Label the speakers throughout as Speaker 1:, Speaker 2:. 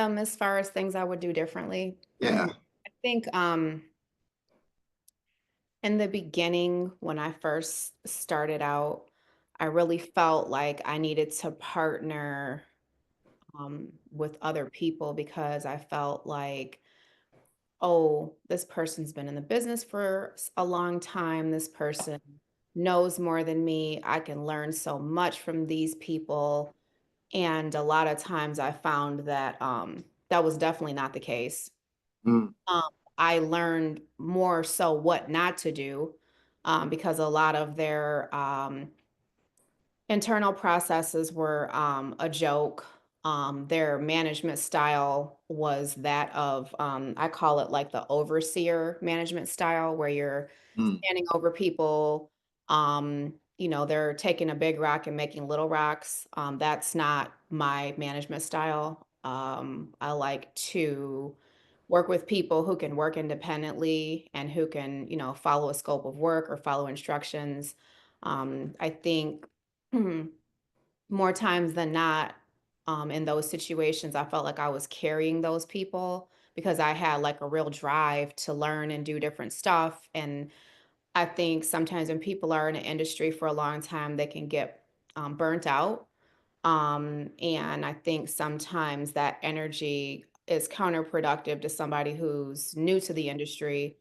Speaker 1: As far as things I would do differently, I
Speaker 2: Yeah.
Speaker 1: think in the beginning when I first started out, I really felt like I needed to partner with other people because I felt like, oh, this person's been in the business for a long time. This person knows more than me. I can learn so much from these people. And a lot of times I found that that was definitely not the case.
Speaker 2: Mm,
Speaker 1: Um, I learned more so what not to do, because a lot of their internal processes were a joke. Their management style was that of, I call it like the overseer management style, where you're
Speaker 2: mm,
Speaker 1: standing over people. They're taking a big rock and making little rocks. That's not my management style. I like to work with people who can work independently and who can, follow a scope of work or follow instructions. I think more times than not, in those situations, I felt like I was carrying those people because I had like a real drive to learn and do different stuff. And I think sometimes when people are in an industry for a long time, they can get burnt out. And I think sometimes that energy is counterproductive to somebody who's new to the industry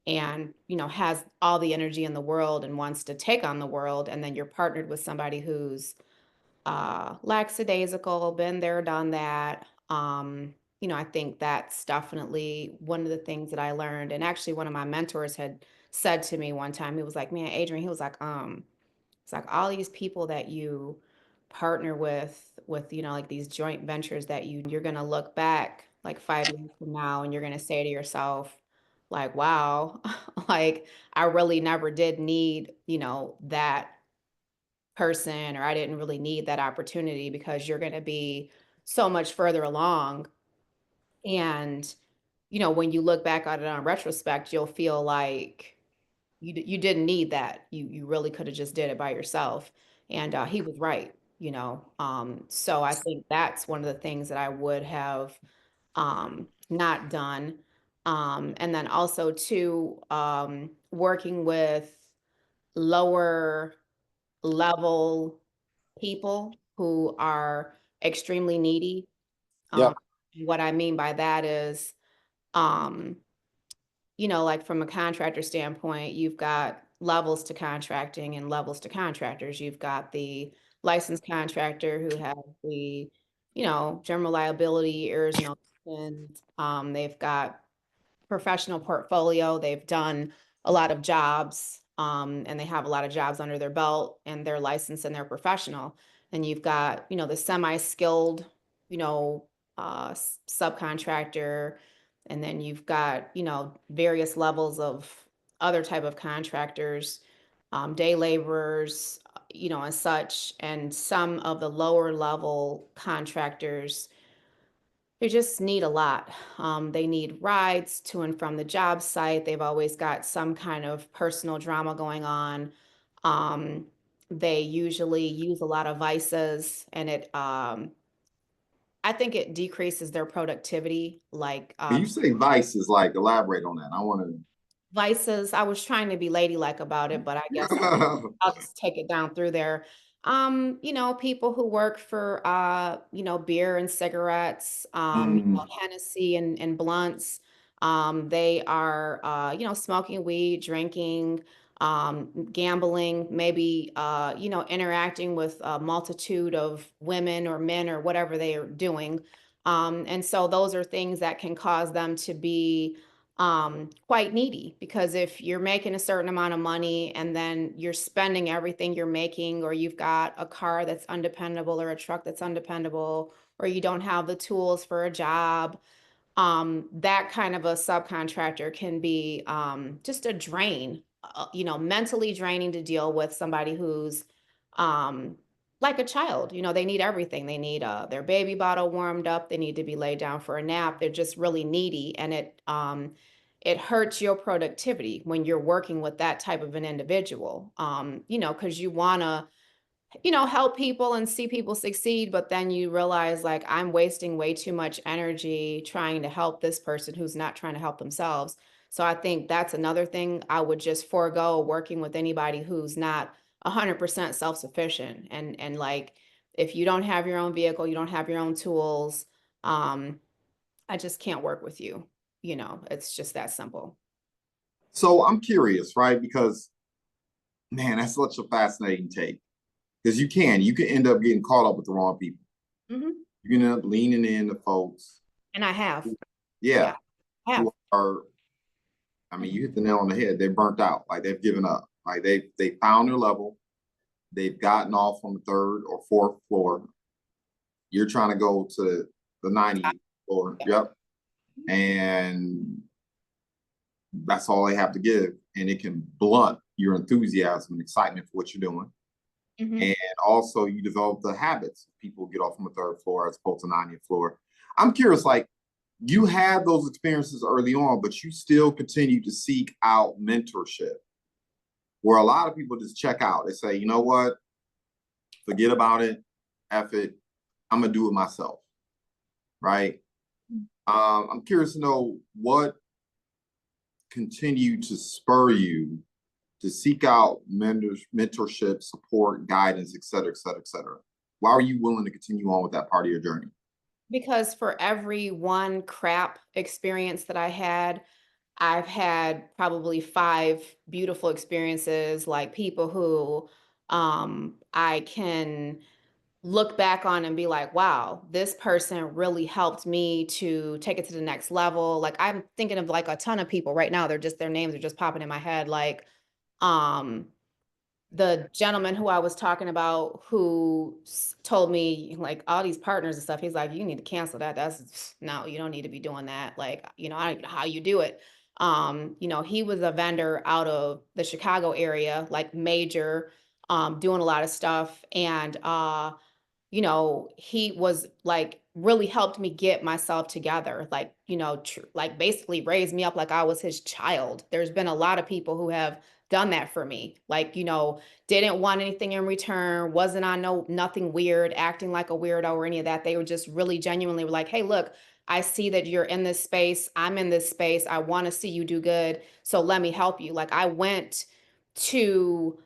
Speaker 1: and has all the energy in the world and wants to take on the world, and then you're partnered with somebody who's lackadaisical, been there, done that. I think that's definitely one of the things that I learned. And actually, one of my mentors had said to me one time, he was like, "Man, Adrian," he was like, it's like all these people that you partner with, like these joint ventures that you're gonna look back like 5 years from now and you're gonna say to yourself, like, wow, like I really never did need, that person, or I didn't really need that opportunity because you're going to be so much further along. And, when you look back at it on retrospect, you'll feel like you didn't need that. You really could have just did it by yourself. And he was right. So I think that's one of the things that I would have not done. And then also too, working with lower level people who are extremely needy. Um,
Speaker 2: yep.
Speaker 1: what I mean by that is, um, like from a contractor standpoint, you've got levels to contracting and levels to contractors. You've got the licensed contractor who has the, general liability, errors and omissions. They've got professional portfolio. They've done a lot of jobs, and they have a lot of jobs under their belt, and they're licensed and they're professional. And you've got, the semi-skilled, subcontractor, and then you've got, various levels of other type of contractors, day laborers, and such. And some of the lower level contractors, they just need a lot. They need rides to and from the job site. They've always got some kind of personal drama going on. Um, they usually use a lot of vices, and I think it decreases their productivity. Like
Speaker 2: When you say vices, like elaborate on that. I want
Speaker 1: vices, I was trying to be ladylike about it, but I guess
Speaker 2: to.
Speaker 1: I'll just take it down through there. People who work for beer and cigarettes,
Speaker 2: Mm,
Speaker 1: Hennessy and blunts. They are smoking weed, drinking, gambling, maybe interacting with a multitude of women or men or whatever they are doing. And so those are things that can cause them to be quite needy, because if you're making a certain amount of money and then you're spending everything you're making, or you've got a car that's undependable or a truck that's undependable, or you don't have the tools for a job, that kind of a subcontractor can be just a drain, mentally draining to deal with somebody who's um, like a child. They need everything. They need their baby bottle warmed up. They need to be laid down for a nap. They're just really needy, and it hurts your productivity when you're working with that type of an individual. Because you want to help people and see people succeed, but then you realize like I'm wasting way too much energy trying to help this person who's not trying to help themselves. So I think that's another thing I would just forego working with anybody who's not 100% self-sufficient. And like if you don't have your own vehicle, you don't have your own tools, um, I just can't work with you. It's just that simple.
Speaker 2: So I'm curious, right? Because man, that's such a fascinating take. Because you can end up getting caught up with the wrong people.
Speaker 1: Hmm.
Speaker 2: You can end up leaning in to folks
Speaker 1: And I have.
Speaker 2: who, yeah,
Speaker 1: Yeah, I have.
Speaker 2: who are, I mean, you hit the nail on the head. They're burnt out, like they've given up. Like they found their level, they've gotten off on the third or fourth floor. You're trying to go to the 90th floor.
Speaker 1: Yeah.
Speaker 2: Yep. And that's all they have to give. And it can blunt your enthusiasm and excitement for what you're doing.
Speaker 1: Hmm.
Speaker 2: And also you develop the habits. People get off on the third floor as opposed to 90th floor. I'm curious, like you had those experiences early on, but you still continue to seek out mentorship where a lot of people just check out. They say, you know what, forget about it, F it, I'm gonna do it myself, right? I'm curious to know what continued to spur you to seek out mentorship, support, guidance, et cetera, et cetera, et cetera. Why are you willing to continue on with that part of your journey?
Speaker 1: Because for every one crap experience that I've had probably 5 beautiful experiences, like people who I can look back on and be like, wow, this person really helped me to take it to the next level. Like I'm thinking of like a ton of people right now. Their names are just popping in my head. Like, um, the gentleman who I was talking about who told me like all these partners and stuff, he's like, you need to cancel that. That's no, you don't need to be doing that. Like, I don't know how you do it. He was a vendor out of the Chicago area, like major, doing a lot of stuff. And he was like really helped me get myself together, like, like basically raised me up like I was his child. There's been a lot of people who have done that for me. Like, didn't want anything in return, wasn't on nothing weird, acting like a weirdo or any of that. They were just really genuinely were like, hey, look, I see that you're in this space. I'm in this space. I want to see you do good. So let me help you. Like I went to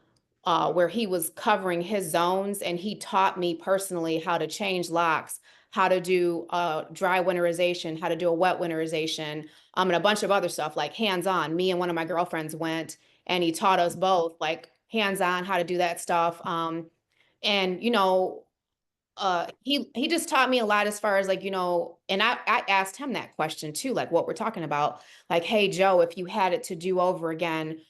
Speaker 1: where he was covering his zones and he taught me personally how to change locks, how to do dry winterization, how to do a wet winterization, and a bunch of other stuff like hands on. Me and one of my girlfriends went and he taught us both like hands on how to do that stuff. And he just taught me a lot as far as like, and I asked him that question too, like what we're talking about. Like, hey Joe, if you had it to do over again,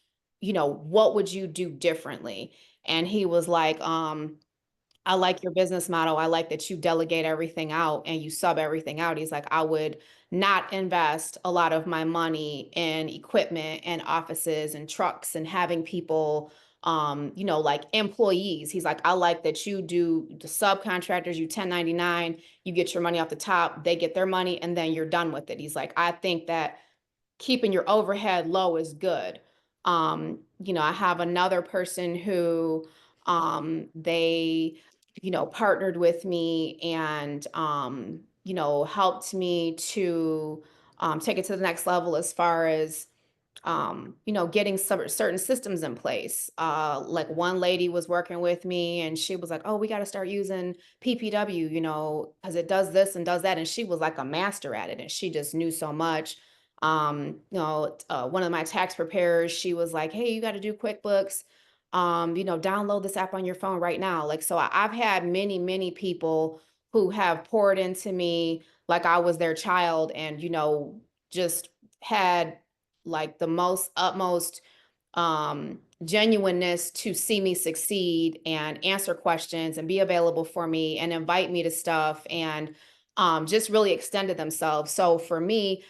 Speaker 1: what would you do differently? And he was like, I like your business model. I like that you delegate everything out and you sub everything out. He's like, I would not invest a lot of my money in equipment and offices and trucks and having people, like employees. He's like, I like that you do the subcontractors, you 1099, you get your money off the top, they get their money, and then you're done with it. He's like, I think that keeping your overhead low is good. I have another person who they, partnered with me and helped me to take it to the next level as far as getting some certain systems in place. Like one lady was working with me and she was like, oh, we got to start using PPW, because it does this and does that. And she was like a master at it and she just knew so much. One of my tax preparers, she was like, hey, you got to do QuickBooks. Download this app on your phone right now. Like, so I've had many, many people who have poured into me like I was their child and, just had like the most utmost genuineness to see me succeed and answer questions and be available for me and invite me to stuff and just really extended themselves. So for me,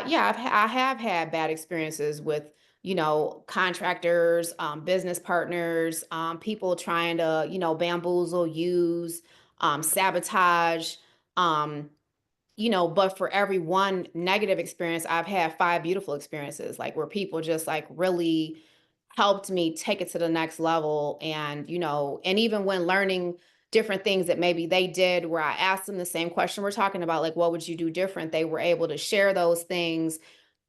Speaker 1: yeah, I have had bad experiences with contractors, business partners, people trying to bamboozle, use, sabotage. Um, but for every one negative experience, I've had 5 beautiful experiences, like where people just like really helped me take it to the next level. And, and even when learning different things that maybe they did, where I asked them the same question we're talking about, like, what would you do different? They were able to share those things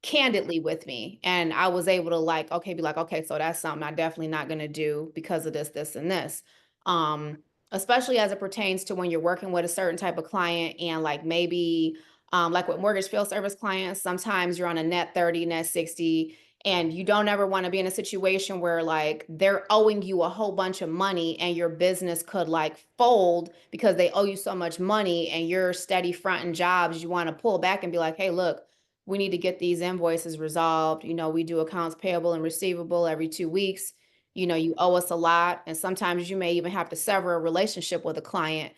Speaker 1: candidly with me. And I was able to like, okay, be like, okay, so that's something I definitely not going to do because of this, this, and this. Um, Especially as it pertains to when you're working with a certain type of client and like maybe like with mortgage field service clients, sometimes you're on a net 30, net 60, and you don't ever want to be in a situation where like they're owing you a whole bunch of money and your business could like fold because they owe you so much money and you're steady fronting jobs. You want to pull back and be like, hey, look, we need to get these invoices resolved. We do accounts payable and receivable every 2 weeks. You owe us a lot. And sometimes you may even have to sever a relationship with a client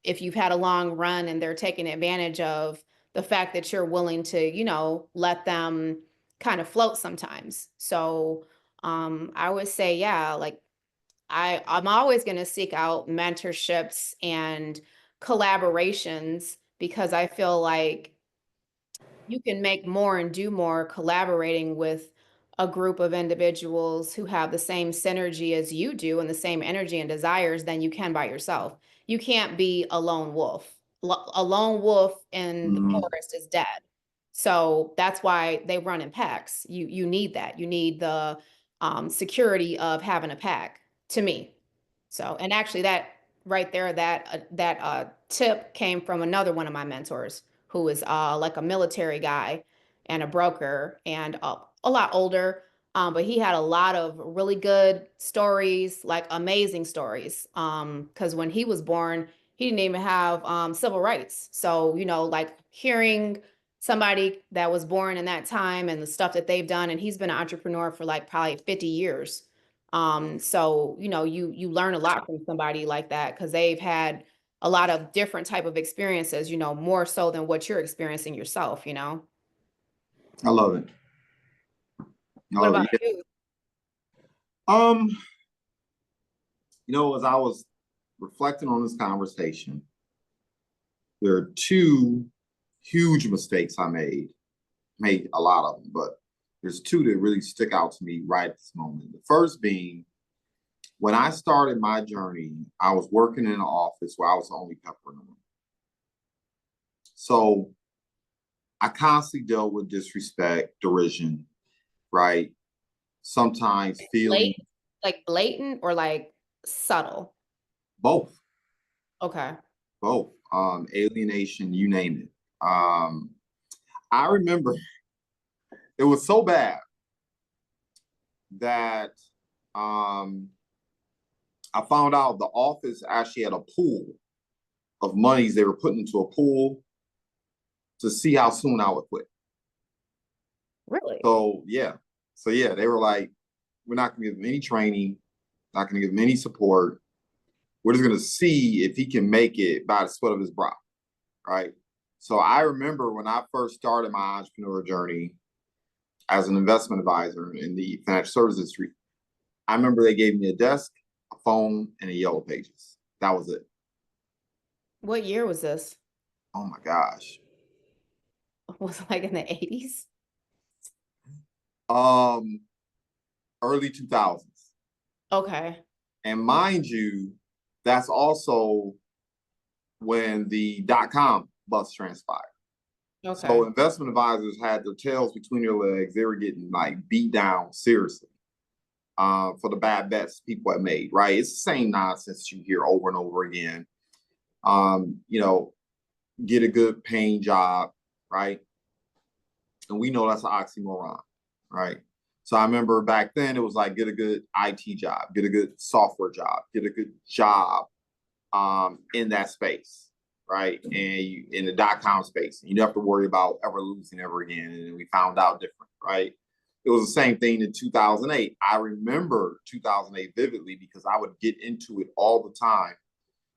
Speaker 1: if you've had a long run and they're taking advantage of the fact that you're willing to, let them kind of float sometimes. So I would say, yeah, like I'm always going to seek out mentorships and collaborations because I feel like you can make more and do more collaborating with a group of individuals who have the same synergy as you do and the same energy and desires than you can by yourself. You can't be a lone wolf. A lone wolf in the
Speaker 2: Mhm.
Speaker 1: forest is dead. So that's why they run in packs. You need that. You need the security of having a pack. To me, so, and actually that right there, that tip came from another one of my mentors who is like a military guy and a broker and a lot older. But he had a lot of really good stories, like amazing stories. Because when he was born, he didn't even have civil rights. So, like hearing somebody that was born in that time and the stuff that they've done, and he's been an entrepreneur for like probably 50 years. So you learn a lot from somebody like that because they've had a lot of different type of experiences, more so than what you're experiencing yourself.
Speaker 2: I love it.
Speaker 1: What
Speaker 2: Oh
Speaker 1: about
Speaker 2: yeah.
Speaker 1: you?
Speaker 2: Um, as I was reflecting on this conversation, there are two huge mistakes I made. Made a lot of them, but there's two that really stick out to me right at this moment. The first being when I started my journey, I was working in an office where I was the only pepper in the room. So I constantly dealt with disrespect, derision, right? Sometimes feeling
Speaker 1: Blatant, like blatant or like subtle?
Speaker 2: both,
Speaker 1: Okay.
Speaker 2: both, alienation, you name it. I remember it was so bad that um, I found out the office actually had a pool of monies they were putting into a pool to see how soon I would quit.
Speaker 1: Really?
Speaker 2: So yeah, they were like, we're not going to give him any training, not going to give him any support. We're just going to see if he can make it by the sweat of his brow, right? So I remember when I first started my entrepreneur journey as an investment advisor in the financial services industry, I remember they gave me a desk, a phone, and a yellow pages. That was it.
Speaker 1: What year was this?
Speaker 2: Oh my gosh.
Speaker 1: Was it like in the 80s?
Speaker 2: Um, Early 2000s.
Speaker 1: Okay.
Speaker 2: And mind you, that's also when the .com bust transpired. So
Speaker 1: Okay.
Speaker 2: investment advisors had their tails between their legs. They were getting like beat down seriously for the bad bets people had made, right? It's the same nonsense you hear over and over again. Um, you know, get a good paying job, right? And we know that's an oxymoron, right? So I remember back then it was like get a good IT job, get a good software job, get a good job in that space, right? And you, in the .com space, and you don't have to worry about ever losing ever again. And we found out different, right? It was the same thing in 2008. I remember 2008 vividly because I would get into it all the time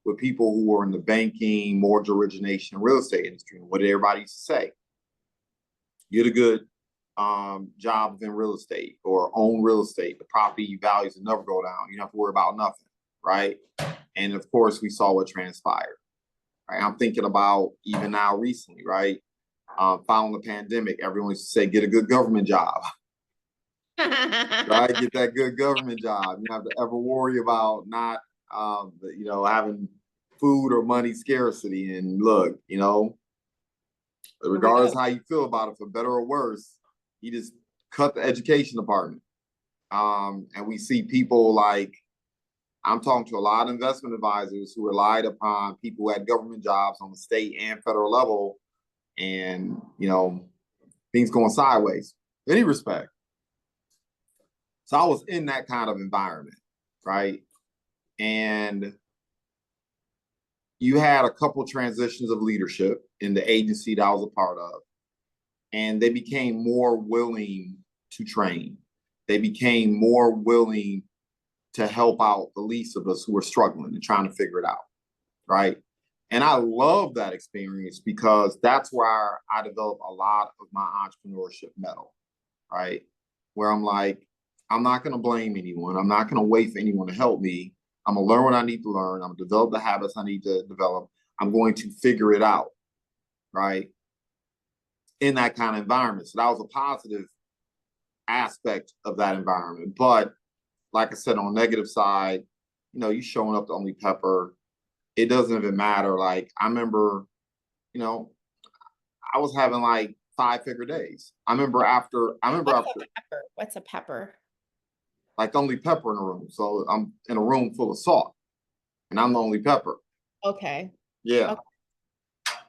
Speaker 2: with people who were in the banking, mortgage origination, real estate industry. And what did everybody used to say? Get a good job in real estate or own real estate. The property values will never go down. You don't have to worry about nothing, right? And of course, we saw what transpired. Right? I'm thinking about even now recently, right? Following the pandemic, everyone used to say, get a good government job. right? Get that good government job. You don't have to ever worry about not, having food or money scarcity. And look,
Speaker 1: Here we
Speaker 2: regardless
Speaker 1: go.
Speaker 2: of how you feel about it, for better or worse, he just cut the education department. And we see people like, I'm talking to a lot of investment advisors who relied upon people who had government jobs on the state and federal level, and things going sideways in any respect. So I was in that kind of environment, right? And you had a couple transitions of leadership in the agency that I was a part of, and they became more willing to train. They became more willing to help out the least of us who were struggling and trying to figure it out, right? And I love that experience because that's where I developed a lot of my entrepreneurship mettle, right? Where I'm like, I'm not going to blame anyone. I'm not going to wait for anyone to help me. I'm going to learn what I need to learn. I'm going to develop the habits I need to develop. I'm going to figure it out, right? In that kind of environment. So that was a positive aspect of that environment. But like I said, on the negative side, you showing up to only pepper, it doesn't even matter. Like I remember, I was having like 5-figure days. I remember
Speaker 1: What's a
Speaker 2: after
Speaker 1: pepper? What's a pepper?
Speaker 2: like only pepper in a room. So I'm in a room full of salt and I'm the only pepper.
Speaker 1: Okay.
Speaker 2: Yeah.
Speaker 1: Okay.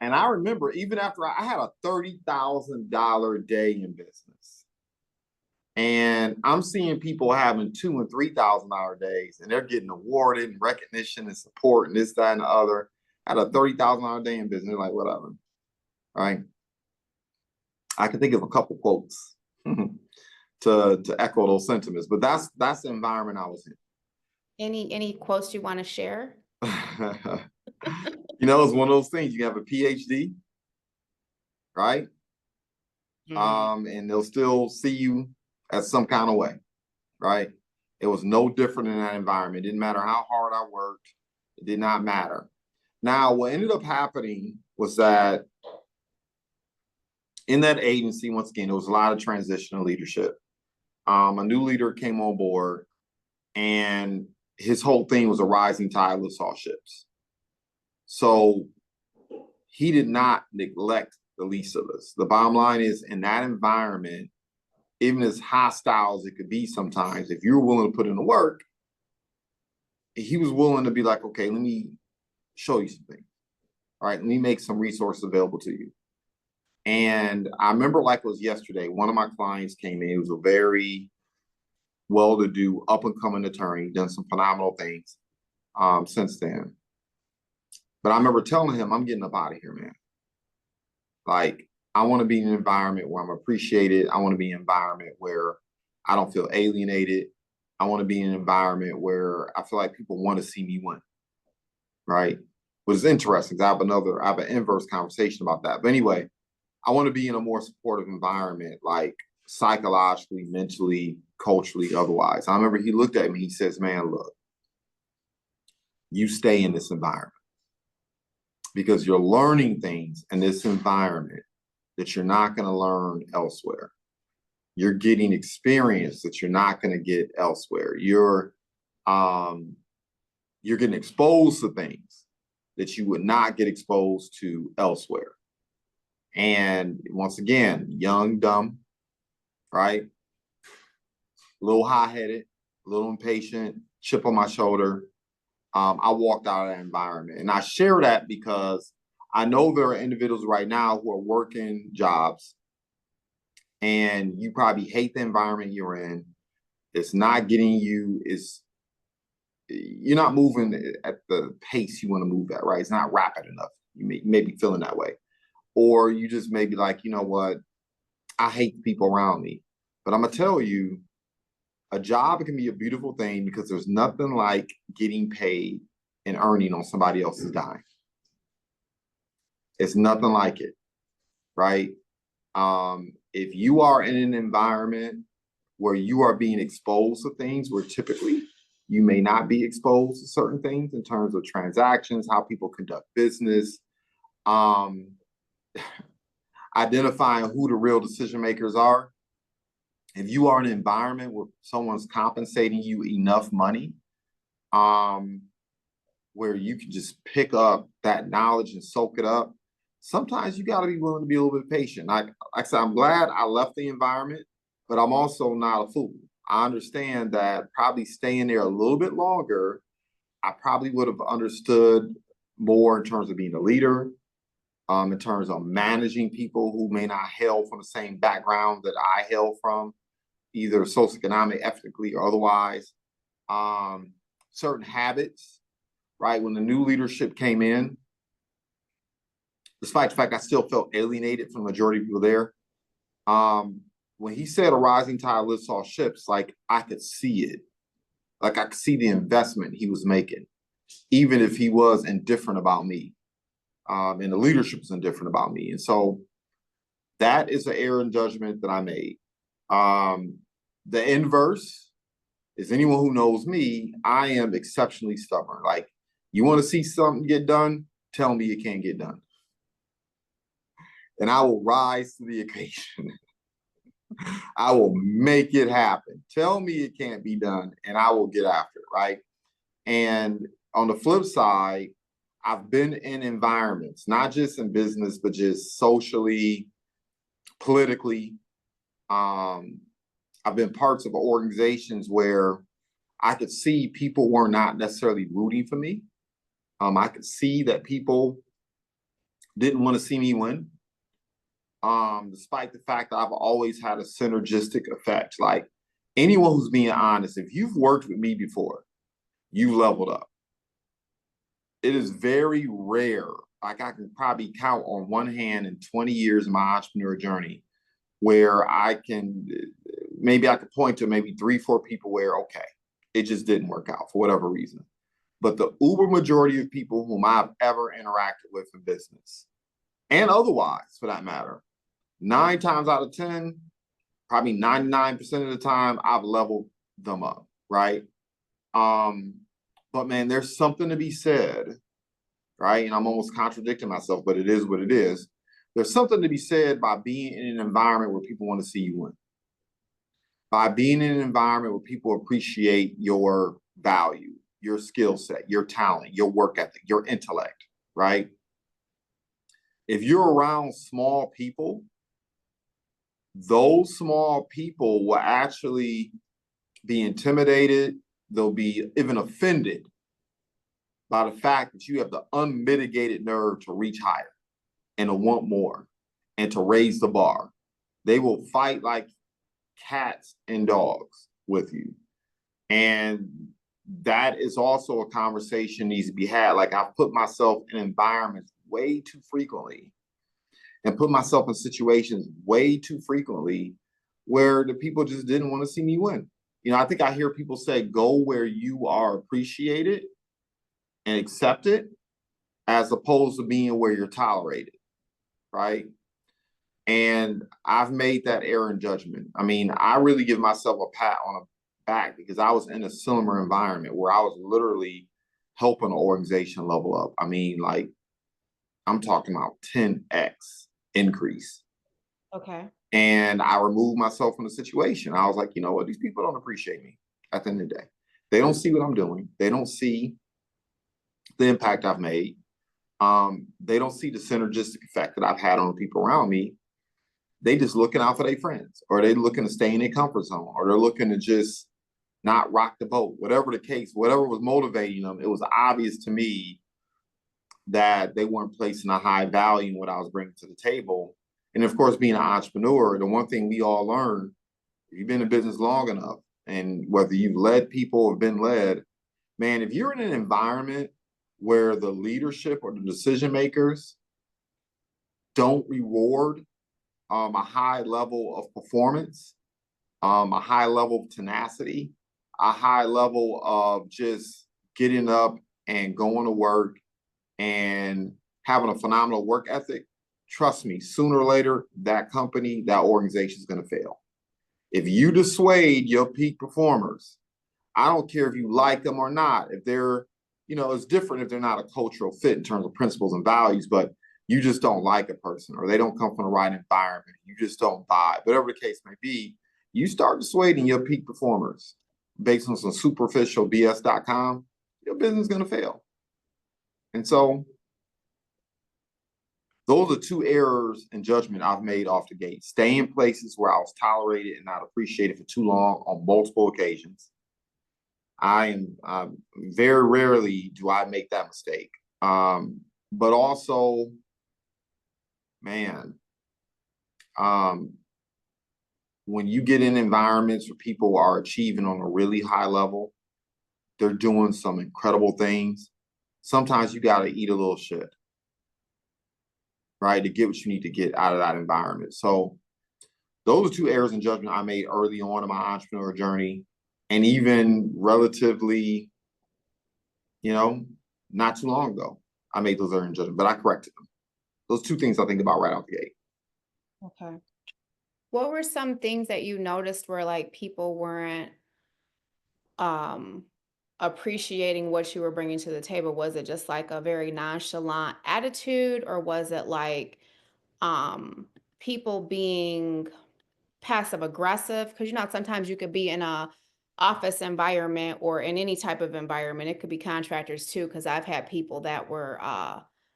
Speaker 2: And I remember even after I had a $30,000 day in business, and I'm seeing people having $2,000 and $3,000 days, and they're getting awarded and recognition and support and this, that, and the other. I had a $30,000 day in business, like whatever, right? I can think of a couple quotes to echo those sentiments, but that's the environment I was in.
Speaker 1: Any quotes you want to share?
Speaker 2: It's one of those things. You have a PhD, right?
Speaker 1: Mm.
Speaker 2: And they'll still see you as some kind of way, right? It was no different in that environment. It didn't matter how hard I worked. It did not matter. Now, what ended up happening was that in that agency, once again, there was a lot of transitional leadership. A new leader came on board, and his whole thing was a rising tide lifts all ships. So he did not neglect the least of us. The bottom line is, in that environment, even as hostile as it could be sometimes, if you're willing to put in the work, he was willing to be like, okay, let me show you something. All right, let me make some resources available to you. And I remember like it was yesterday, one of my clients came in. He was a very well-to-do, up-and-coming attorney, done some phenomenal things since then. But I remember telling him, I'm getting up out of here, man. Like, I want to be in an environment where I'm appreciated. I want to be in an environment where I don't feel alienated. I want to be in an environment where I feel like people want to see me win, right? Which is interesting. I have an inverse conversation about that. But anyway, I want to be in a more supportive environment, like psychologically, mentally, culturally, otherwise. I remember he looked at me, he says, man, look, you stay in this environment because you're learning things in this environment that you're not going to learn elsewhere. You're getting experience that you're not going to get elsewhere. You're getting exposed to things that you would not get exposed to elsewhere. And once again, young, dumb, right? A little hot-headed, a little impatient, chip on my shoulder. I walked out of that environment. And I share that because I know there are individuals right now who are working jobs and you probably hate the environment you're in. It's not getting you, you're not moving at the pace you want to move at, right? It's not rapid enough. You may be feeling that way. Or you just may be like, you know what? I hate the people around me. But I'm going to tell you, a job can be a beautiful thing because there's nothing like getting paid and earning on somebody else's dime. It's nothing like it, right? If you are in an environment where you are being exposed to things where typically you may not be exposed to certain things in terms of transactions, how people conduct business, identifying who the real decision makers are, if you are in an environment where someone's compensating you enough money, um, where you can just pick up that knowledge and soak it up, sometimes you got to be willing to be a little bit patient. Like I said, I'm glad I left the environment, but I'm also not a fool. I understand that probably staying there a little bit longer, I probably would have understood more in terms of being a leader, in terms of managing people who may not hail from the same background that I hail from, either socioeconomic, ethnically, or otherwise. Um, Certain habits, right? When the new leadership came in, despite the fact I still felt alienated from the majority of people there, um, when he said a rising tide lifts all ships, like I could see it. Like I could see the investment he was making, even if he was indifferent about me. And the leadership was indifferent about me. And so that is an error in judgment that I made. The inverse is anyone who knows me, I am exceptionally stubborn. Like, you want to see something get done? Tell me it can't get done. And I will rise to the occasion. I will make it happen. Tell me it can't be done, and I will get after it, right? And on the flip side, I've been in environments, not just in business, but just socially, politically. Um, I've been parts of organizations where I could see people were not necessarily rooting for me. I could see that people didn't want to see me win, despite the fact that I've always had a synergistic effect. Like anyone who's being honest, if you've worked with me before, you've leveled up. It is very rare. Like I can probably count on one hand in 20 years of my entrepreneur journey where I can, maybe I could point to maybe 3, 4 people where, okay, it just didn't work out for whatever reason. But the uber majority of people whom I've ever interacted with in business and otherwise, for that matter, 9 times out of 10, probably 99% of the time, I've leveled them up, right? But man, there's something to be said, right? And I'm almost contradicting myself, but it is what it is. There's something to be said by being in an environment where people want to see you win, by being in an environment where people appreciate your value, your skill set, your talent, your work ethic, your intellect, right? If you're around small people, those small people will actually be intimidated. They'll be even offended by the fact that you have the unmitigated nerve to reach higher and to want more and to raise the bar. They will fight like cats and dogs with you. And that is also a conversation needs to be had. Like I've put myself in environments way too frequently and put myself in situations way too frequently where the people just didn't want to see me win. You know, I think I hear people say, go where you are appreciated and accepted, as opposed to being where you're tolerated, right? And I've made that error in judgment. I mean, I really give myself a pat on the back because I was in a similar environment where I was literally helping an organization level up. I mean, like, I'm talking about 10x increase.
Speaker 1: Okay.
Speaker 2: And I removed myself from the situation. I was like, you know what? These people don't appreciate me at the end of the day. They don't see what I'm doing. They don't see the impact I've made. They don't see the synergistic effect that I've had on the people around me. They just looking out for their friends, or they looking to stay in their comfort zone, or they're looking to just not rock the boat. Whatever the case, whatever was motivating them, it was obvious to me that they weren't placing a high value in what I was bringing to the table. And of course, being an entrepreneur, the one thing we all learn, if you've been in business long enough, and whether you've led people or been led, man, if you're in an environment where the leadership or the decision makers don't reward a high level of performance, a high level of tenacity, a high level of just getting up and going to work and having a phenomenal work ethic, trust me, sooner or later, that company, that organization is going to fail. If you dissuade your peak performers, I don't care if you like them or not, if they're, you know, it's different if they're not a cultural fit in terms of principles and values, but you just don't like a person or they don't come from the right environment. You just don't vibe, whatever the case may be. You start dissuading your peak performers based on some superficial BS.com, your business is going to fail. And so those are two errors in judgment I've made off the gate. Stay in places where I was tolerated and not appreciated for too long on multiple occasions. I am very rarely do I make that mistake. But also, man, when you get in environments where people are achieving on a really high level, they're doing some incredible things. Sometimes you got to eat a little shit, right, to get what you need to get out of that environment. So those are two errors in judgment I made early on in my entrepreneur journey, and even relatively, not too long ago, I made those errors in judgment, but I corrected them. Those two things I think about right out the gate.
Speaker 1: Okay. What were some things that you noticed where like people weren't um appreciating what you were bringing to the table? Was it just like a very nonchalant attitude, or was it like um people being passive aggressive? Because sometimes you could be in a office environment or in any type of environment. It could be contractors too, because I've had people that were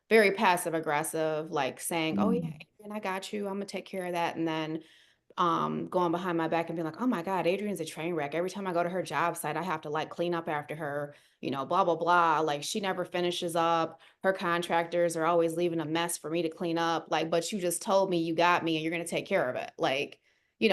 Speaker 1: very passive aggressive, like saying, "Oh yeah,
Speaker 2: Mm,
Speaker 1: Adrian, I got you. I'm gonna take care of that," and then going behind my back and being like, "Oh my God, Adrian's a train wreck. Every time I go to her job site, I have to like clean up after her, blah, blah, blah. Like she never finishes up. Her contractors are always leaving a mess for me to clean up. Like, but you just told me you got me and you're gonna take care of it." Like,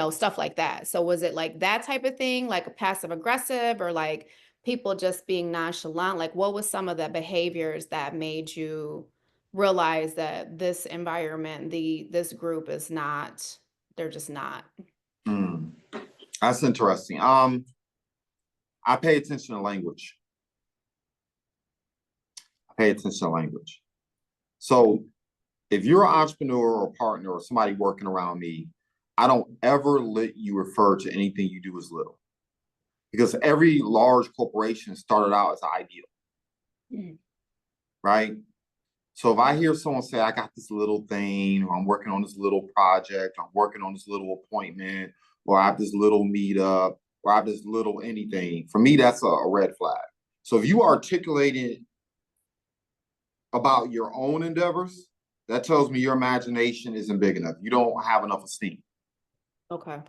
Speaker 1: stuff like that. So was it like that type of thing, like a passive aggressive, or like people just being nonchalant? Like what was some of the behaviors that made you realize that this environment, this group is not, they're just not.
Speaker 2: mm. That's interesting. I pay attention to language. I pay attention to language. So if you're an entrepreneur or partner or somebody working around me, I don't ever let you refer to anything you do as little, because every large corporation started out as an ideal,
Speaker 1: Mhm.
Speaker 2: right? So if I hear someone say, I got this little thing, or I'm working on this little project, I'm working on this little appointment, or I have this little meetup, or I have this little anything, for me, that's a red flag. So if you articulated about your own endeavors, that tells me your imagination isn't big enough. You don't have enough esteem.
Speaker 1: Okay.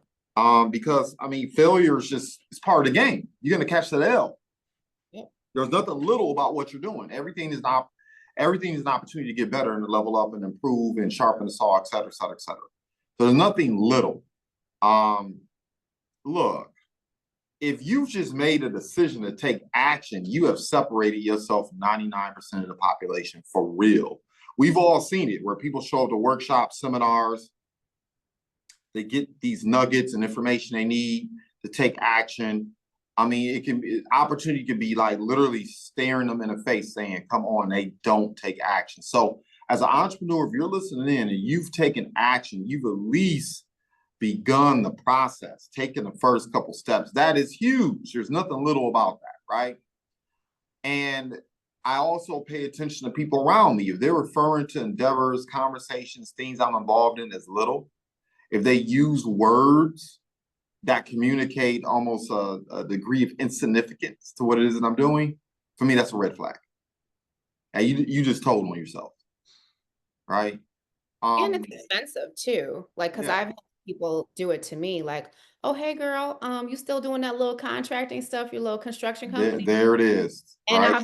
Speaker 2: Because I mean, failure is just it's part of the game. You're gonna catch that L.
Speaker 1: Yep.
Speaker 2: There's nothing little about what you're doing. Everything is an opportunity to get better and to level up and improve and sharpen the saw, et cetera, et cetera, et cetera. So there's nothing little. Um, Look, if you've just made a decision to take action, you have separated yourself from 99% of the population for real. We've all seen it where people show up to workshops, seminars, they get these nuggets and information they need to take action. I mean, opportunity can be like literally staring them in the face saying, come on, they don't take action. So as an entrepreneur, if you're listening in and you've taken action, you've at least begun the process, taking the first couple steps. That is huge. There's nothing little about that, right? And I also pay attention to people around me. If they're referring to endeavors, conversations, things I'm involved in as little, if they use words that communicate almost a degree of insignificance to what it is that I'm doing, for me, that's a red flag. And you just told on yourself, right?
Speaker 1: And it's
Speaker 2: Um,
Speaker 1: expensive too. Like, cause
Speaker 2: yeah,
Speaker 1: I've had people do it to me, like, "Oh, hey girl, you still doing that little contracting stuff, your little construction company?"
Speaker 2: there it is,
Speaker 1: And
Speaker 2: right?
Speaker 1: I'll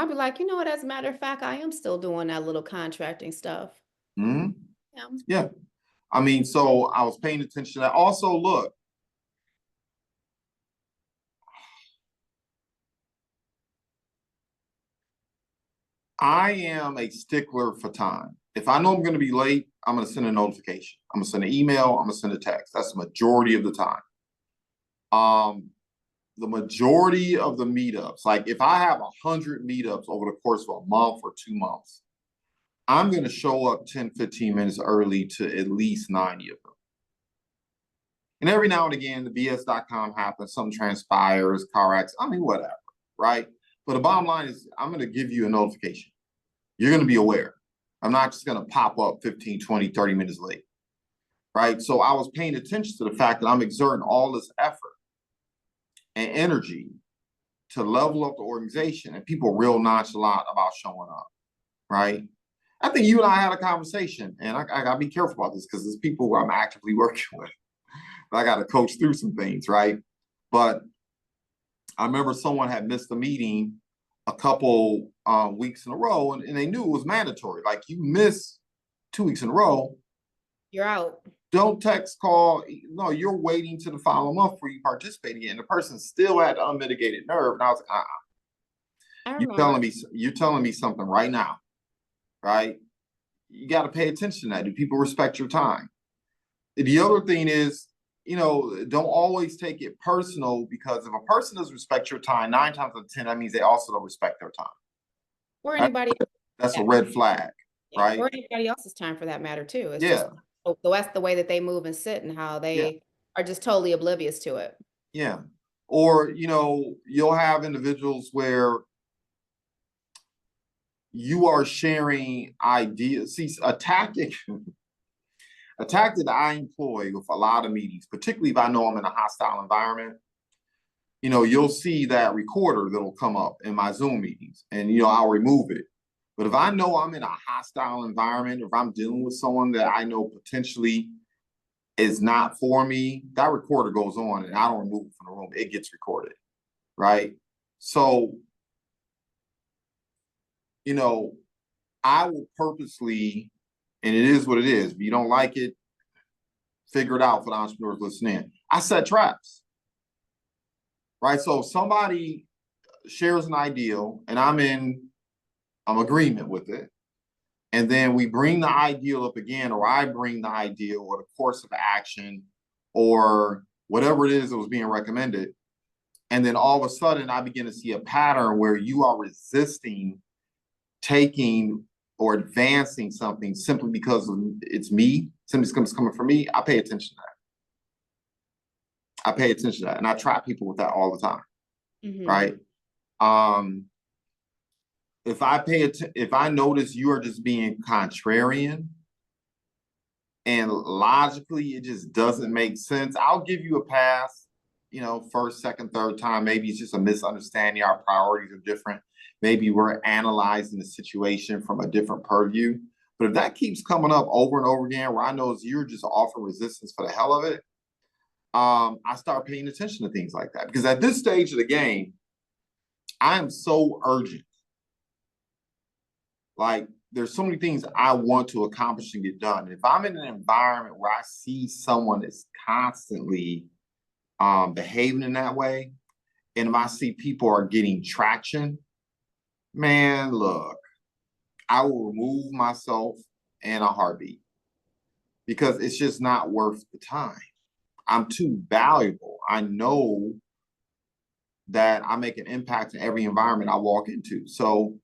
Speaker 1: be like, "You know what? As a matter of fact, I am still doing that little contracting stuff."
Speaker 2: Mm-hmm.
Speaker 1: Yeah.
Speaker 2: Yeah. I mean, so I was paying attention to that. Also, look, I am a stickler for time. If I know I'm going to be late, I'm going to send a notification. I'm going to send an email. I'm going to send a text. That's the majority of the time. Um, the majority of the meetups, like if I have 100 meetups over the course of a month or 2 months, I'm going to show up 10, 15 minutes early to at least 90 of them. And every now and again, the BS.com happens, something transpires, car accident, I mean, whatever, right? But the bottom line is, I'm going to give you a notification. You're going to be aware. I'm not just going to pop up 15, 20, 30 minutes late. right? So I was paying attention to the fact that I'm exerting all this effort and energy to level up the organization, and people are real nonchalant about showing up, right? I think you and I had a conversation, and I gotta be careful about this because there's people who I'm actively working with. I got to coach through some things, right? But I remember someone had missed a meeting a couple weeks in a row, and they knew it was mandatory. Like, you miss 2 weeks in a row,
Speaker 1: You're out.
Speaker 2: don't text, call. No, you're waiting to the following month for you participating in. And the person still had unmitigated nerve, and I was like,
Speaker 1: I
Speaker 2: telling
Speaker 1: remember.
Speaker 2: me you're telling me something right now, right? You got to pay attention to that. Do people respect your time? The other thing is, don't always take it personal, because if a person doesn't respect your time, 9 times out of 10, that means they also don't respect their time.
Speaker 1: Or
Speaker 2: That-
Speaker 1: anybody
Speaker 2: That's a
Speaker 1: that
Speaker 2: red flag,
Speaker 1: yeah,
Speaker 2: right?
Speaker 1: or anybody else's time for that matter too. It's just
Speaker 2: Yeah,
Speaker 1: that's the way that they move and sit and how
Speaker 2: yeah,
Speaker 1: they are just totally oblivious to it.
Speaker 2: yeah. Or, you'll have individuals where you are sharing ideas. See, a tactic that I employ with a lot of meetings, particularly if I know I'm in a hostile environment, you'll see that recorder that'll come up in my Zoom meetings, and, I'll remove it. But if I know I'm in a hostile environment, if I'm dealing with someone that I know potentially is not for me, that recorder goes on and I don't remove it from the room. It gets recorded, right? So, you know, I will purposely, and it is what it is. If you don't like it, figure it out for the entrepreneurs listening. I set traps, right? So if somebody shares an ideal and I'm in agreement with it, and then we bring the ideal up again, or I bring the ideal or the course of action or whatever it is that was being recommended. And then all of a sudden I begin to see a pattern where you are resisting taking or advancing something simply because it's me, simply because it's coming from me. I pay attention to that. I pay attention to that. And I trap people with that all the time.
Speaker 1: Hmm.
Speaker 2: Right. Um, if I notice you are just being contrarian, and logically it just doesn't make sense, I'll give you a pass, first, second, third time. Maybe it's just a misunderstanding. Our priorities are different. Maybe we're analyzing the situation from a different purview. But if that keeps coming up over and over again, where I know you're just offering resistance for the hell of it, I start paying attention to things like that. Because at this stage of the game, I am so urgent. Like, there's so many things I want to accomplish and get done. If I'm in an environment where I see someone that's constantly behaving in that way, and if I see people are getting traction, man, look, I will remove myself in a heartbeat, because it's just not worth the time. I'm too valuable. I know that I make an impact in every environment I walk into. So,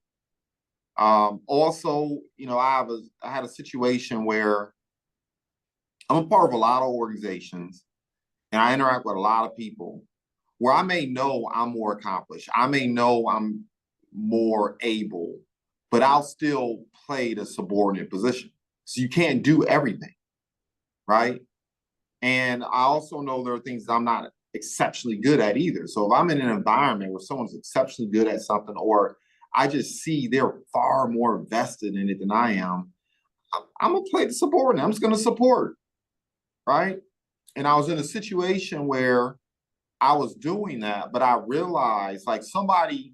Speaker 2: also, I had a situation where I'm a part of a lot of organizations and I interact with a lot of people where I may know I'm more accomplished. I may know I'm more able, but I'll still play the subordinate position. So you can't do everything, right? And I also know there are things that I'm not exceptionally good at either. So if I'm in an environment where someone's exceptionally good at something, or I just see they're far more vested in it than I am, I'm gonna play the subordinate. I'm just gonna support, right? And I was in a situation where I was doing that, but I realized, like, somebody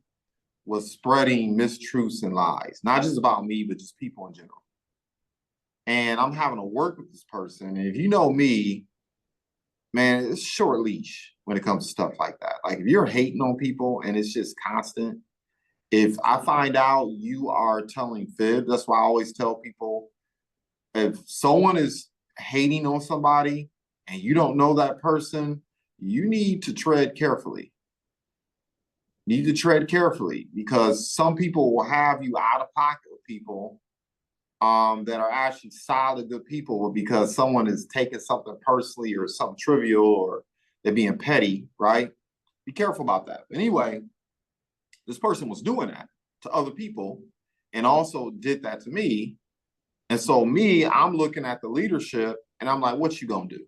Speaker 2: was spreading mistruths and lies, not just about me, but just people in general. And I'm having to work with this person. And if you know me, man, it's short leash when it comes to stuff like that. Like, if you're hating on people and it's just constant, if I find out you are telling fib, that's why I always tell people, if someone is hating on somebody and you don't know that person, you need to tread carefully. Need to tread carefully, because some people will have you out of pocket with people that are actually solid good people, but because someone is taking something personally or something trivial, or they're being petty, right? Be careful about that. Anyway, this person was doing that to other people and also did that to me. And so I'm looking at the leadership And I'm like, what you gonna do?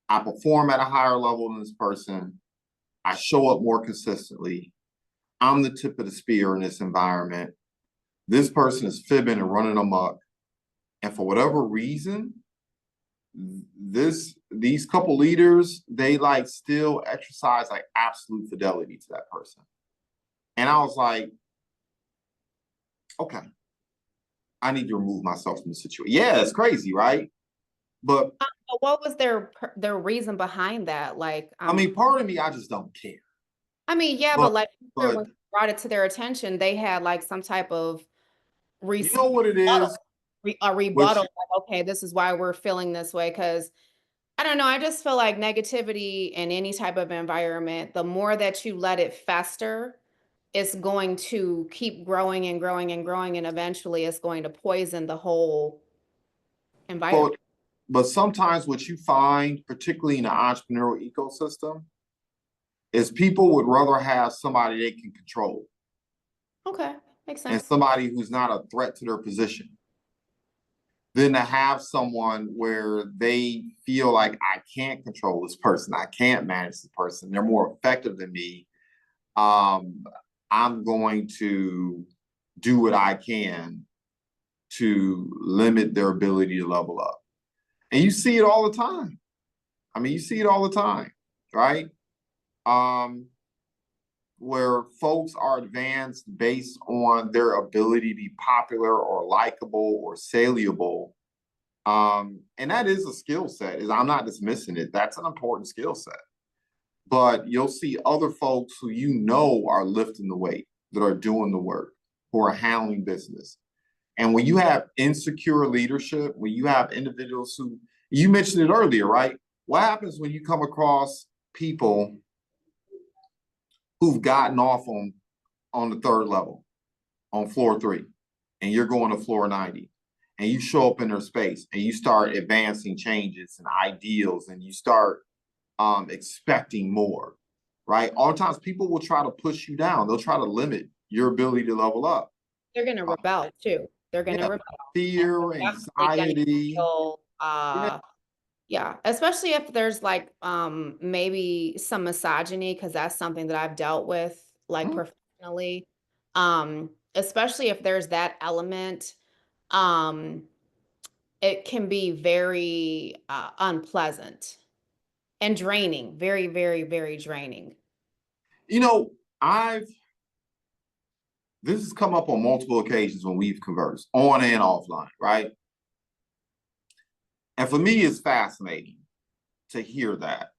Speaker 2: I perform at a higher level than this person. I show up more consistently. I'm the tip of the spear in this environment. This person is fibbing and running amok. And for whatever reason, these couple leaders, they like still exercise like absolute fidelity to that person. And I was like, okay, I need to remove myself from the situation. Yeah, it's crazy, right? But
Speaker 1: But what was their reason behind that? Like,
Speaker 2: I mean, part of me, I just don't care.
Speaker 1: I mean, yeah,
Speaker 2: But
Speaker 1: but like when
Speaker 2: but
Speaker 1: you brought it to their attention, they had like some type of
Speaker 2: you know what it
Speaker 1: rebuttal,
Speaker 2: is?
Speaker 1: a
Speaker 2: Which
Speaker 1: rebuttal, like, okay, this is why we're feeling this way. Cause I don't know, I just feel like negativity in any type of environment, the more that you let it fester, it's going to keep growing and growing and growing, and eventually it's going to poison the whole environment.
Speaker 2: but but sometimes what you find, particularly in the entrepreneurial ecosystem, is people would rather have somebody they can control
Speaker 1: Okay, makes
Speaker 2: and
Speaker 1: sense.
Speaker 2: somebody who's not a threat to their position than to have someone where they feel like I can't control this person, I can't manage this person, they're more effective than me. Um, I'm going to do what I can to limit their ability to level up. And you see it all the time. I mean, you see it all the time, right? Um, where folks are advanced based on their ability to be popular or likable or saleable. And that is a skill set. Is I'm not dismissing it. That's an important skill set. But you'll see other folks who you know are lifting the weight, that are doing the work, who are handling business. And when you have insecure leadership, when you have individuals who, you mentioned it earlier, right? What happens when you come across people who've gotten off on the third level, on floor 3, and you're going to floor 90, and you show up in their space and you start advancing changes and ideals and you start expecting more, right? All the times people will try to push you down. They'll try to limit your ability to level up.
Speaker 1: They're gonna rebel too. They're gonna
Speaker 2: Yeah,
Speaker 1: rebel, and
Speaker 2: fear,
Speaker 1: they're definitely gonna
Speaker 2: anxiety.
Speaker 1: feel,
Speaker 2: Yeah.
Speaker 1: yeah, especially if there's like, maybe some misogyny, because that's something that I've dealt with, like,
Speaker 2: Mm.
Speaker 1: professionally. Especially if there's that element, um, it can be very, unpleasant and draining, very, very, very draining.
Speaker 2: You know, I've this has come up on multiple occasions when we've conversed on and offline, right? And for me, it's fascinating to hear that.